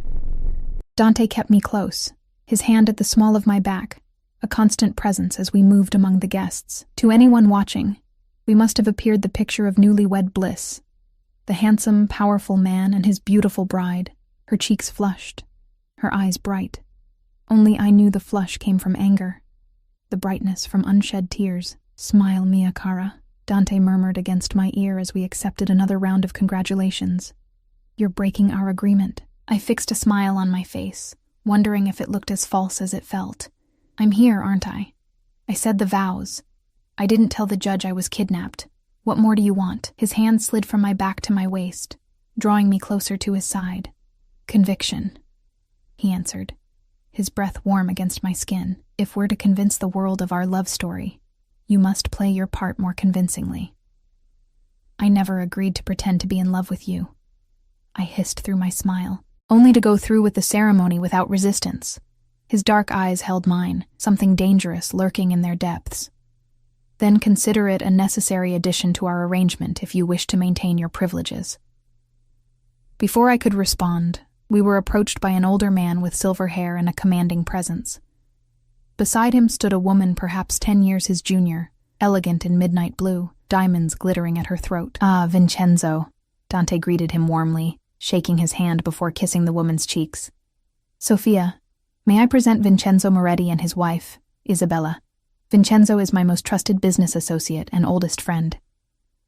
Dante kept me close, his hand at the small of my back, a constant presence as we moved among the guests. To anyone watching, we must have appeared the picture of newlywed bliss. The handsome, powerful man and his beautiful bride, her cheeks flushed, her eyes bright. Only I knew the flush came from anger, the brightness from unshed tears. "Smile, mia cara," Dante murmured against my ear as we accepted another round of congratulations. "You're breaking our agreement." I fixed a smile on my face, wondering if it looked as false as it felt. "I'm here, aren't I? I said the vows. I didn't tell the judge I was kidnapped. What more do you want?" His hand slid from my back to my waist, drawing me closer to his side. "Conviction," he answered, his breath warm against my skin. "If we're to convince the world of our love story, you must play your part more convincingly." "I never agreed to pretend to be in love with you," I hissed through my smile, only to go through with the ceremony without resistance. His dark eyes held mine, something dangerous lurking in their depths. "Then consider it a necessary addition to our arrangement if you wish to maintain your privileges." Before I could respond, we were approached by an older man with silver hair and a commanding presence. Beside him stood a woman perhaps 10 years his junior, elegant in midnight blue, diamonds glittering at her throat. "Ah, Vincenzo," Dante greeted him warmly, shaking his hand before kissing the woman's cheeks. "Sophia, may I present Vincenzo Moretti and his wife, Isabella. Vincenzo is my most trusted business associate and oldest friend.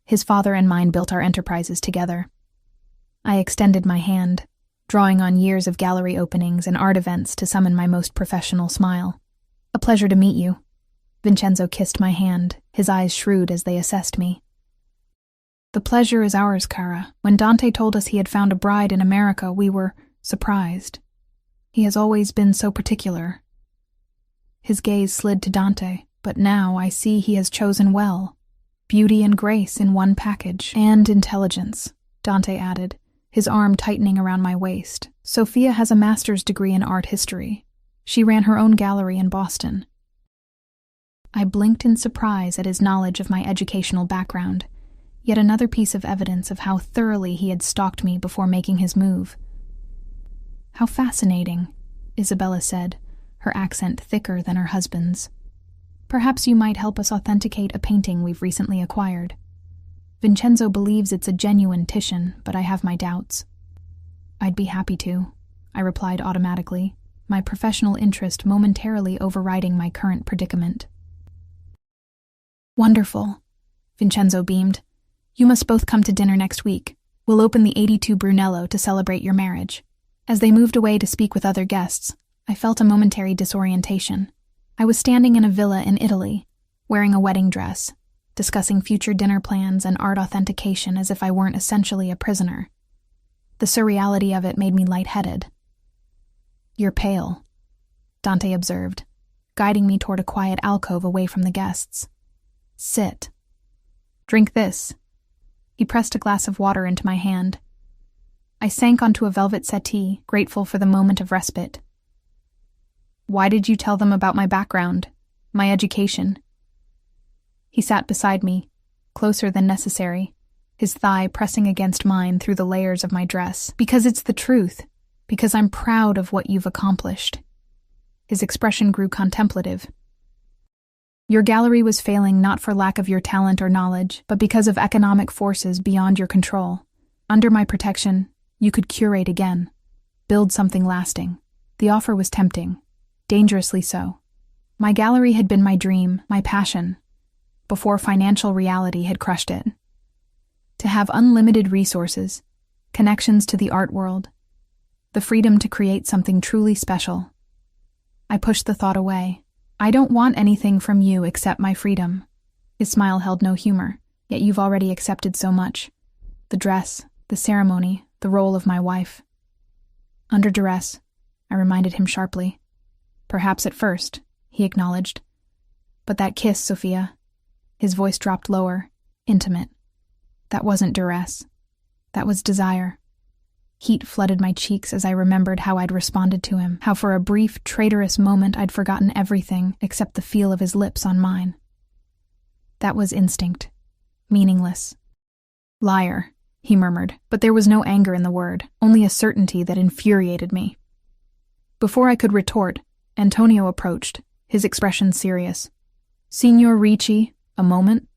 His father and mine built our enterprises together." I extended my hand, drawing on years of gallery openings and art events to summon my most professional smile. "A pleasure to meet you." Vincenzo kissed my hand, his eyes shrewd as they assessed me. "The pleasure is ours, cara. When Dante told us he had found a bride in America, we were surprised. He has always been so particular." His gaze slid to Dante, but now I see he has chosen well. Beauty and grace in one package. "And intelligence," Dante added, his arm tightening around my waist. "Sophia has a master's degree in art history. She ran her own gallery in Boston." I blinked in surprise at his knowledge of my educational background, yet another piece of evidence of how thoroughly he had stalked me before making his move. "How fascinating," Isabella said, her accent thicker than her husband's. "Perhaps you might help us authenticate a painting we've recently acquired. Vincenzo believes it's a genuine Titian, but I have my doubts." "I'd be happy to," I replied automatically, my professional interest momentarily overriding my current predicament. "Wonderful," Vincenzo beamed. "You must both come to dinner next week. We'll open the 82 Brunello to celebrate your marriage." As they moved away to speak with other guests, I felt a momentary disorientation. I was standing in a villa in Italy, wearing a wedding dress, discussing future dinner plans and art authentication as if I weren't essentially a prisoner. The surreality of it made me lightheaded. "You're pale," Dante observed, guiding me toward a quiet alcove away from the guests. "Sit. Drink this." He pressed a glass of water into my hand. I sank onto a velvet settee, grateful for the moment of respite. "Why did you tell them about my background, my education?" He sat beside me, closer than necessary, his thigh pressing against mine through the layers of my dress. "Because it's the truth. Because I'm proud of what you've accomplished." His expression grew contemplative. "Your gallery was failing not for lack of your talent or knowledge, but because of economic forces beyond your control. Under my protection, you could curate again, build something lasting. The offer was tempting, dangerously so. My gallery had been my dream, my passion, before financial reality had crushed it. To have unlimited resources, connections to the art world, the freedom to create something truly special. I pushed the thought away. I don't want anything from you except my freedom." His smile held no humor, "Yet you've already accepted so much. The dress, the ceremony, the role of my wife." "Under duress," I reminded him sharply. "Perhaps at first," he acknowledged. "But that kiss, Sophia," his voice dropped lower, intimate. "That wasn't duress. That was desire." Heat flooded my cheeks as I remembered how I'd responded to him, how for a brief, traitorous moment I'd forgotten everything except the feel of his lips on mine. That was instinct. Meaningless. "Liar," he murmured, but there was no anger in the word, only a certainty that infuriated me. Before I could retort, Antonio approached, his expression serious. "Signor Ricci, a moment?"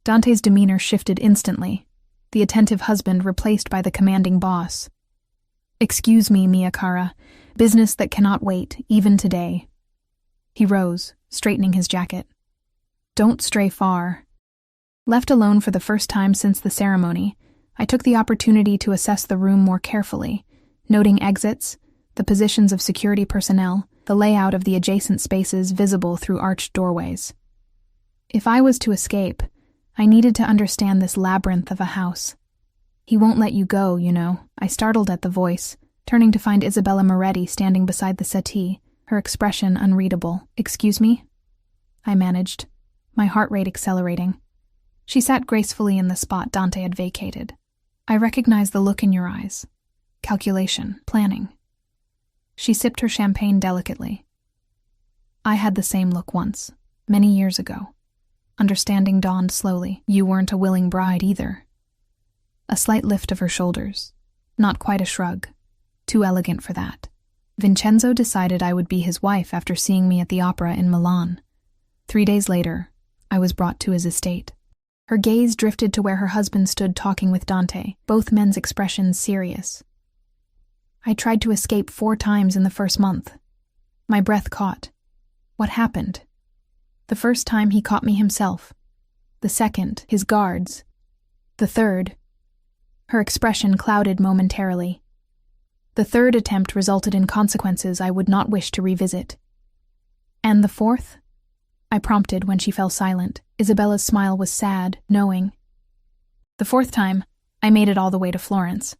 Dante's demeanor shifted instantly, the attentive husband replaced by the commanding boss. "Excuse me, mia cara. Business that cannot wait, even today." He rose, straightening his jacket. "Don't stray far." Left alone for the first time since the ceremony, I took the opportunity to assess the room more carefully, noting exits, the positions of security personnel, the layout of the adjacent spaces visible through arched doorways. If I was to escape, I needed to understand this labyrinth of a house. "He won't let you go, you know," I startled at the voice, turning to find Isabella Moretti standing beside the settee, her expression unreadable. "Excuse me?" I managed, my heart rate accelerating. She sat gracefully in the spot Dante had vacated. "I recognize the look in your eyes. Calculation, planning." She sipped her champagne delicately. "I had the same look once, many years ago." Understanding dawned slowly. "You weren't a willing bride either." A slight lift of her shoulders. Not quite a shrug. Too elegant for that. "Vincenzo decided I would be his wife after seeing me at the opera in Milan. 3 days later, I was brought to his estate." Her gaze drifted to where her husband stood talking with Dante, both men's expressions serious. "I tried to escape 4 times in the first month. My breath caught. What happened? The first time he caught me himself. The second, his guards. The third..." Her expression clouded momentarily. "The third attempt resulted in consequences I would not wish to revisit." "And the fourth?" I prompted when she fell silent. Isabella's smile was sad, knowing. "The fourth time, I made it all the way to Florence.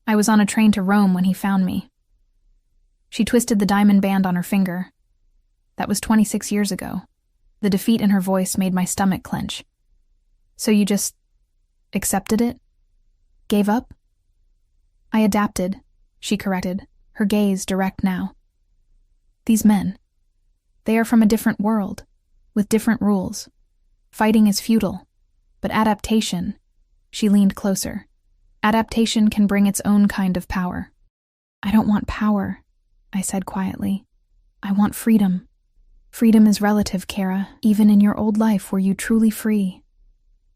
I was on a train to Rome when he found me." She twisted the diamond band on her finger. "That was 26 years ago." The defeat in her voice made my stomach clench. "So you just accepted it? Gave up?" "I adapted," she corrected, her gaze direct now. "These men, they are from a different world, with different rules. Fighting is futile, but adaptation," she leaned closer, "adaptation can bring its own kind of power." "I don't want power," I said quietly. "I want freedom." "Freedom is relative, Kara. Even in your old life were you truly free?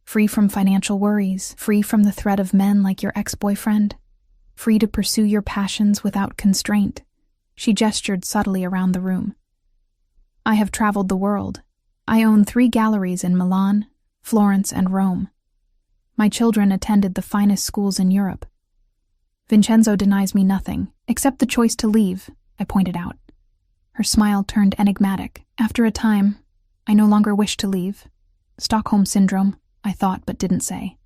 Free from financial worries, free from the threat of men like your ex-boyfriend, free to pursue your passions without constraint." She gestured subtly around the room. "I have traveled the world. I own 3 galleries in Milan, Florence, and Rome. My children attended the finest schools in Europe. Vincenzo denies me nothing, except the choice to leave, I pointed out. Her smile turned enigmatic. After a time, I no longer wished to leave. Stockholm Syndrome, I thought but didn't say.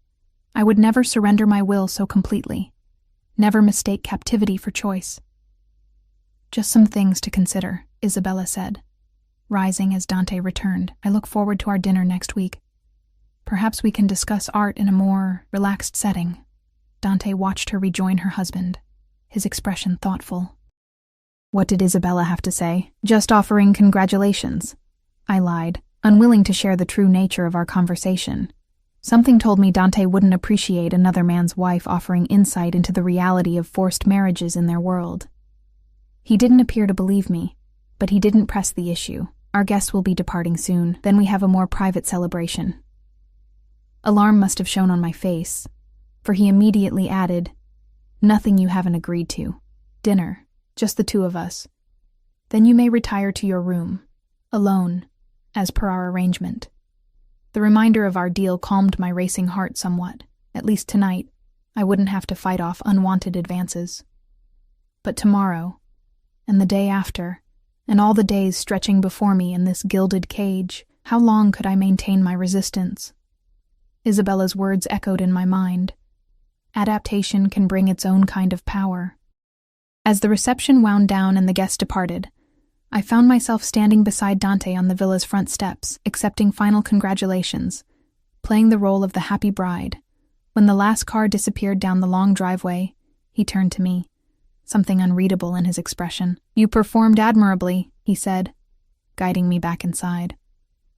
I would never surrender my will so completely. Never mistake captivity for choice. Just some things to consider, Isabella said. Rising as Dante returned, I look forward to our dinner next week. Perhaps we can discuss art in a more relaxed setting. Dante watched her rejoin her husband, his expression thoughtful. What did Isabella have to say? Just offering congratulations. I lied, unwilling to share the true nature of our conversation. Something told me Dante wouldn't appreciate another man's wife offering insight into the reality of forced marriages in their world. He didn't appear to believe me, but he didn't press the issue. Our guests will be departing soon, then we have a more private celebration. Alarm must have shown on my face, for he immediately added, Nothing you haven't agreed to. Dinner, just the two of us. Then you may retire to your room, alone, as per our arrangement. The reminder of our deal calmed my racing heart somewhat. At least tonight, I wouldn't have to fight off unwanted advances. But tomorrow, and the day after, and all the days stretching before me in this gilded cage, how long could I maintain my resistance? Isabella's words echoed in my mind. Adaptation can bring its own kind of power. As the reception wound down and the guests departed, I found myself standing beside Dante on the villa's front steps, accepting final congratulations, playing the role of the happy bride. When the last car disappeared down the long driveway, he turned to me, something unreadable in his expression. You performed admirably, he said, guiding me back inside.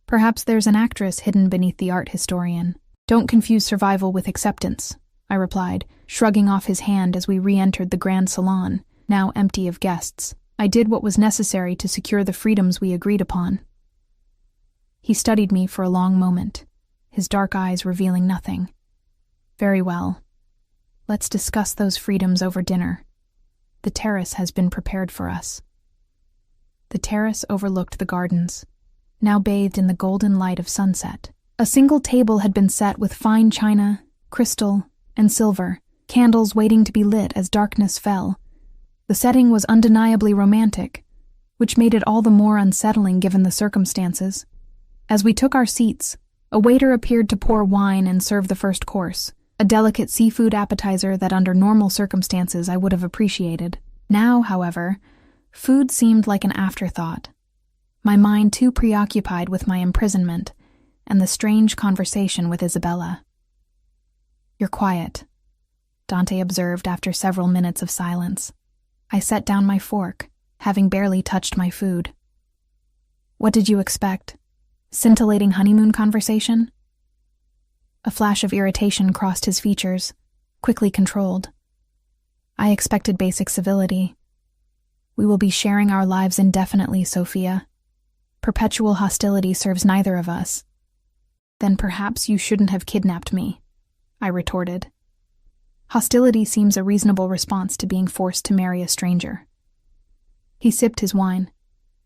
Perhaps there's an actress hidden beneath the art historian. Don't confuse survival with acceptance, I replied, shrugging off his hand as we re-entered the grand salon, now empty of guests. I did what was necessary to secure the freedoms we agreed upon. He studied me for a long moment, his dark eyes revealing nothing. Very well. Let's discuss those freedoms over dinner. The terrace has been prepared for us. The terrace overlooked the gardens, now bathed in the golden light of sunset. A single table had been set with fine china, crystal, and silver, candles waiting to be lit as darkness fell. The setting was undeniably romantic, which made it all the more unsettling given the circumstances. As we took our seats, a waiter appeared to pour wine and serve the first course, a delicate seafood appetizer that under normal circumstances I would have appreciated. Now, however, food seemed like an afterthought, my mind too preoccupied with my imprisonment and the strange conversation with Isabella. You're quiet, Dante observed after several minutes of silence. I set down my fork, having barely touched my food. What did you expect? Scintillating honeymoon conversation? A flash of irritation crossed his features, quickly controlled. I expected basic civility. We will be sharing our lives indefinitely, Sophia. Perpetual hostility serves neither of us. Then perhaps you shouldn't have kidnapped me, I retorted. Hostility seems a reasonable response to being forced to marry a stranger. He sipped his wine,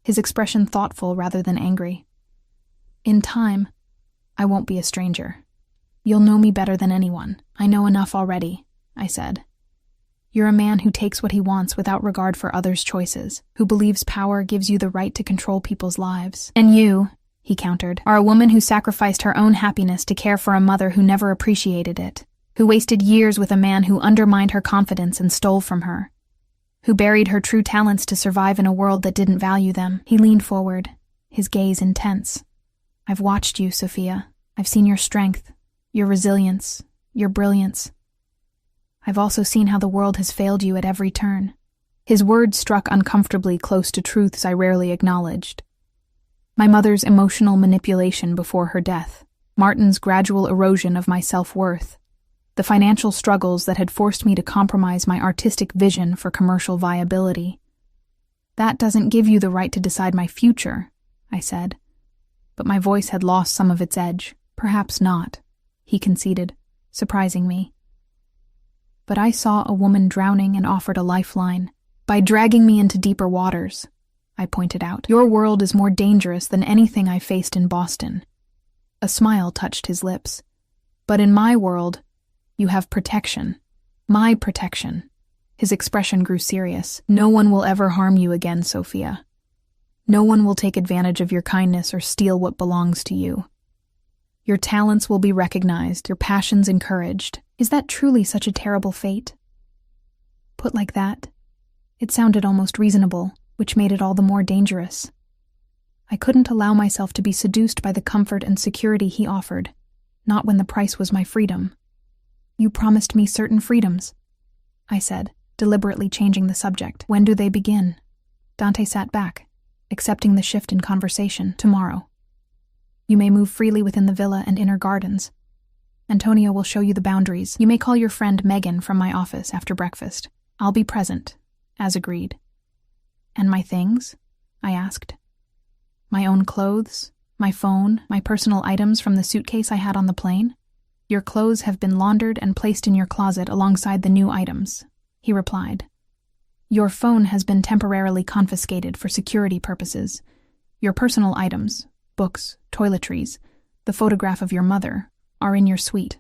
his expression thoughtful rather than angry. In time, I won't be a stranger. You'll know me better than anyone. I know enough already, I said. You're a man who takes what he wants without regard for others' choices, who believes power gives you the right to control people's lives. And you, he countered, are a woman who sacrificed her own happiness to care for a mother who never appreciated it, who wasted years with a man who undermined her confidence and stole from her, who buried her true talents to survive in a world that didn't value them. He leaned forward, his gaze intense. I've watched you, Sophia. I've seen your strength, your resilience, your brilliance. I've also seen how the world has failed you at every turn. His words struck uncomfortably close to truths I rarely acknowledged. My mother's emotional manipulation before her death, Martin's gradual erosion of my self-worth, the financial struggles that had forced me to compromise my artistic vision for commercial viability. That doesn't give you the right to decide my future, I said. But my voice had lost some of its edge. Perhaps not, he conceded, surprising me. But I saw a woman drowning and offered a lifeline. By dragging me into deeper waters, I pointed out. Your world is more dangerous than anything I faced in Boston. A smile touched his lips. But in my world, you have protection. My protection. His expression grew serious. "No one will ever harm you again, Sophia. No one will take advantage of your kindness or steal what belongs to you. Your talents will be recognized, your passions encouraged." Is that truly such a terrible fate? Put like that, it sounded almost reasonable, which made it all the more dangerous. I couldn't allow myself to be seduced by the comfort and security he offered, not when the price was my freedom. "You promised me certain freedoms," I said, deliberately changing the subject. "When do they begin?" Dante sat back, accepting the shift in conversation. "Tomorrow. You may move freely within the villa and inner gardens. Antonio will show you the boundaries. You may call your friend Megan from my office after breakfast. I'll be present, as agreed." "And my things?" I asked. "My own clothes, my phone, my personal items from the suitcase I had on the plane? Your clothes have been laundered and placed in your closet alongside the new items," he replied. "Your phone has been temporarily confiscated for security purposes. Your personal items, books, toiletries, the photograph of your mother, are in your suite."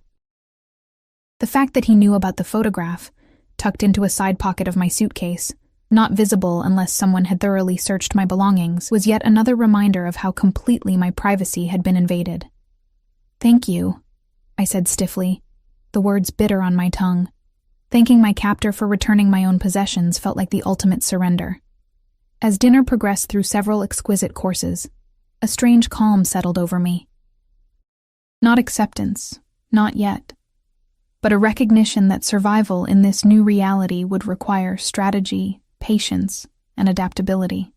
The fact that he knew about the photograph, tucked into a side pocket of my suitcase, not visible unless someone had thoroughly searched my belongings, was yet another reminder of how completely my privacy had been invaded. "Thank you," I said stiffly, the words bitter on my tongue. Thanking my captor for returning my own possessions felt like the ultimate surrender. As dinner progressed through several exquisite courses, a strange calm settled over me. Not acceptance, not yet, but a recognition that survival in this new reality would require strategy, patience, and adaptability.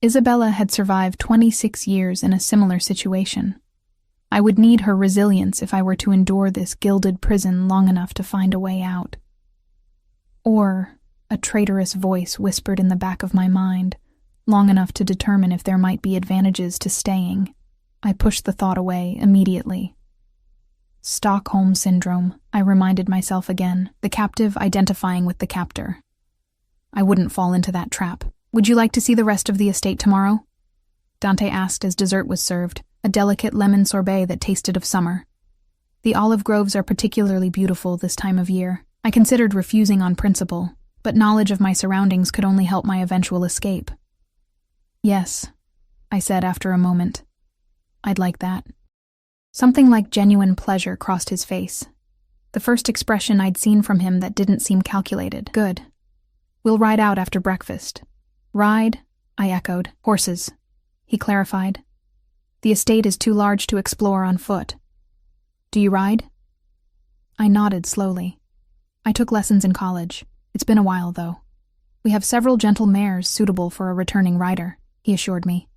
Isabella had survived 26 years in a similar situation. I would need her resilience if I were to endure this gilded prison long enough to find a way out. Or, a traitorous voice whispered in the back of my mind, long enough to determine if there might be advantages to staying. I pushed the thought away immediately. Stockholm Syndrome, I reminded myself again, the captive identifying with the captor. I wouldn't fall into that trap. "Would you like to see the rest of the estate tomorrow?" Dante asked as dessert was served, a delicate lemon sorbet that tasted of summer. The olive groves are particularly beautiful this time of year. I considered refusing on principle, but knowledge of my surroundings could only help my eventual escape. "Yes," I said after a moment. "I'd like that." Something like genuine pleasure crossed his face. The first expression I'd seen from him that didn't seem calculated. "Good. We'll ride out after breakfast." "Ride?" I echoed. "Horses," he clarified. "The estate is too large to explore on foot." "Do you ride?" I nodded slowly. "I took lessons in college. It's been a while, though. We have several gentle mares suitable for a returning rider," he assured me.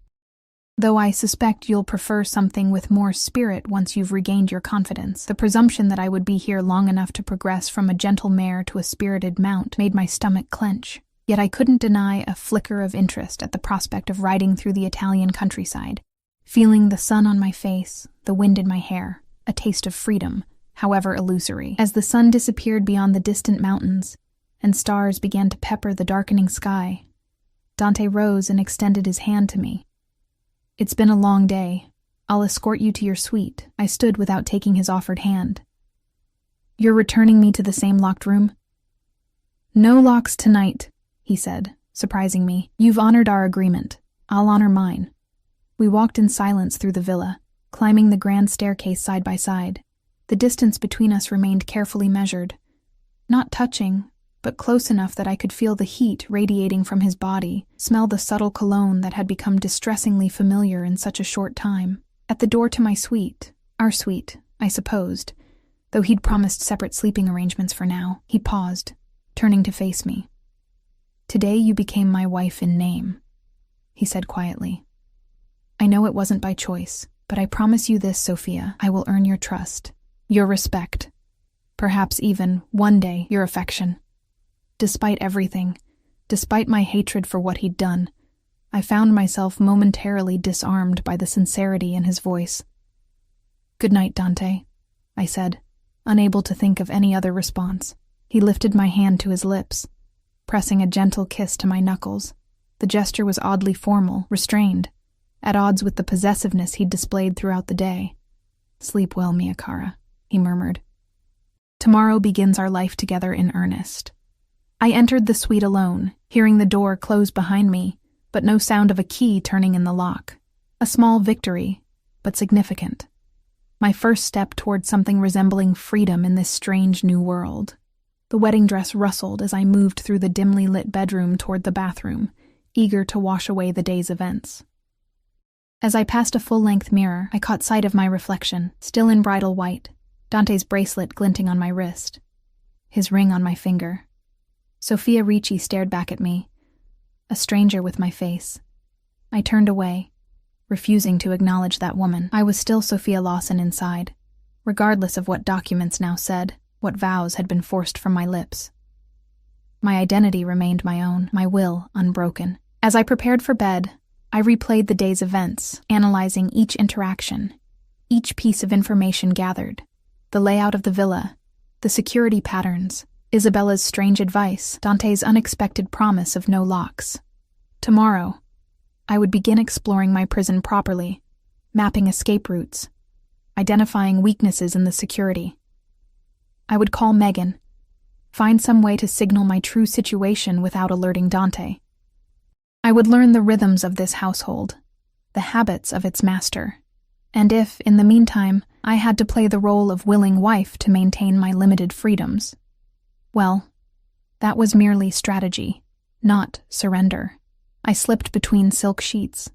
"Though I suspect you'll prefer something with more spirit once you've regained your confidence." The presumption that I would be here long enough to progress from a gentle mare to a spirited mount made my stomach clench, yet I couldn't deny a flicker of interest at the prospect of riding through the Italian countryside, feeling the sun on my face, the wind in my hair, a taste of freedom, however illusory. As the sun disappeared beyond the distant mountains, and stars began to pepper the darkening sky, Dante rose and extended his hand to me. "It's been a long day. I'll escort you to your suite." I stood without taking his offered hand. "You're returning me to the same locked room?" "No locks tonight," he said, surprising me. "You've honored our agreement. I'll honor mine." We walked in silence through the villa, climbing the grand staircase side by side. The distance between us remained carefully measured. Not touching, but close enough that I could feel the heat radiating from his body, smell the subtle cologne that had become distressingly familiar in such a short time. At the door to my suite, our suite, I supposed, though he'd promised separate sleeping arrangements for now, he paused, turning to face me. "Today you became my wife in name," he said quietly. "I know it wasn't by choice, but I promise you this, Sophia, I will earn your trust, your respect, perhaps even, one day, your affection." Despite everything, despite my hatred for what he'd done, I found myself momentarily disarmed by the sincerity in his voice. "Good night, Dante," I said, unable to think of any other response. He lifted my hand to his lips, pressing a gentle kiss to my knuckles. The gesture was oddly formal, restrained, at odds with the possessiveness he'd displayed throughout the day. "Sleep well, mia cara," he murmured. "Tomorrow begins our life together in earnest. I entered the suite alone, hearing the door close behind me, but no sound of a key turning in the lock. A small victory, but significant. My first step toward something resembling freedom in this strange new world. The wedding dress rustled as I moved through the dimly lit bedroom toward the bathroom, eager to wash away the day's events. As I passed a full-length mirror, I caught sight of my reflection, still in bridal white, Dante's bracelet glinting on my wrist, his ring on my finger. Sofia Ricci stared back at me, a stranger with my face. I turned away, refusing to acknowledge that woman. I was still Sophia Lawson inside, regardless of what documents now said, what vows had been forced from my lips. My identity remained my own, my will unbroken. As I prepared for bed, I replayed the day's events, analyzing each interaction, each piece of information gathered, the layout of the villa, the security patterns, Isabella's strange advice, Dante's unexpected promise of no locks. Tomorrow, I would begin exploring my prison properly, mapping escape routes, identifying weaknesses in the security. I would call Megan, find some way to signal my true situation without alerting Dante. I would learn the rhythms of this household, the habits of its master, and if, in the meantime, I had to play the role of willing wife to maintain my limited freedoms, well, that was merely strategy, not surrender. I slipped between silk sheets,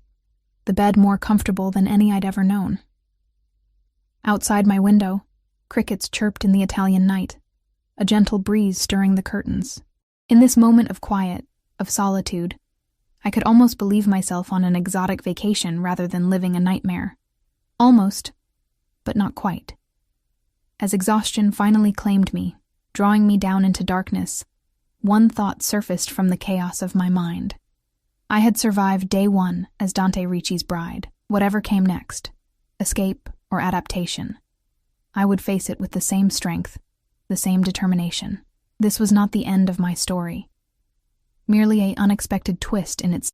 the bed more comfortable than any I'd ever known. Outside my window, crickets chirped in the Italian night, a gentle breeze stirring the curtains. In this moment of quiet, of solitude, I could almost believe myself on an exotic vacation rather than living a nightmare. Almost, but not quite. As exhaustion finally claimed me, drawing me down into darkness, one thought surfaced from the chaos of my mind. I had survived day one as Dante Ricci's bride. Whatever came next, escape or adaptation, I would face it with the same strength, the same determination. This was not the end of my story, merely an unexpected twist in its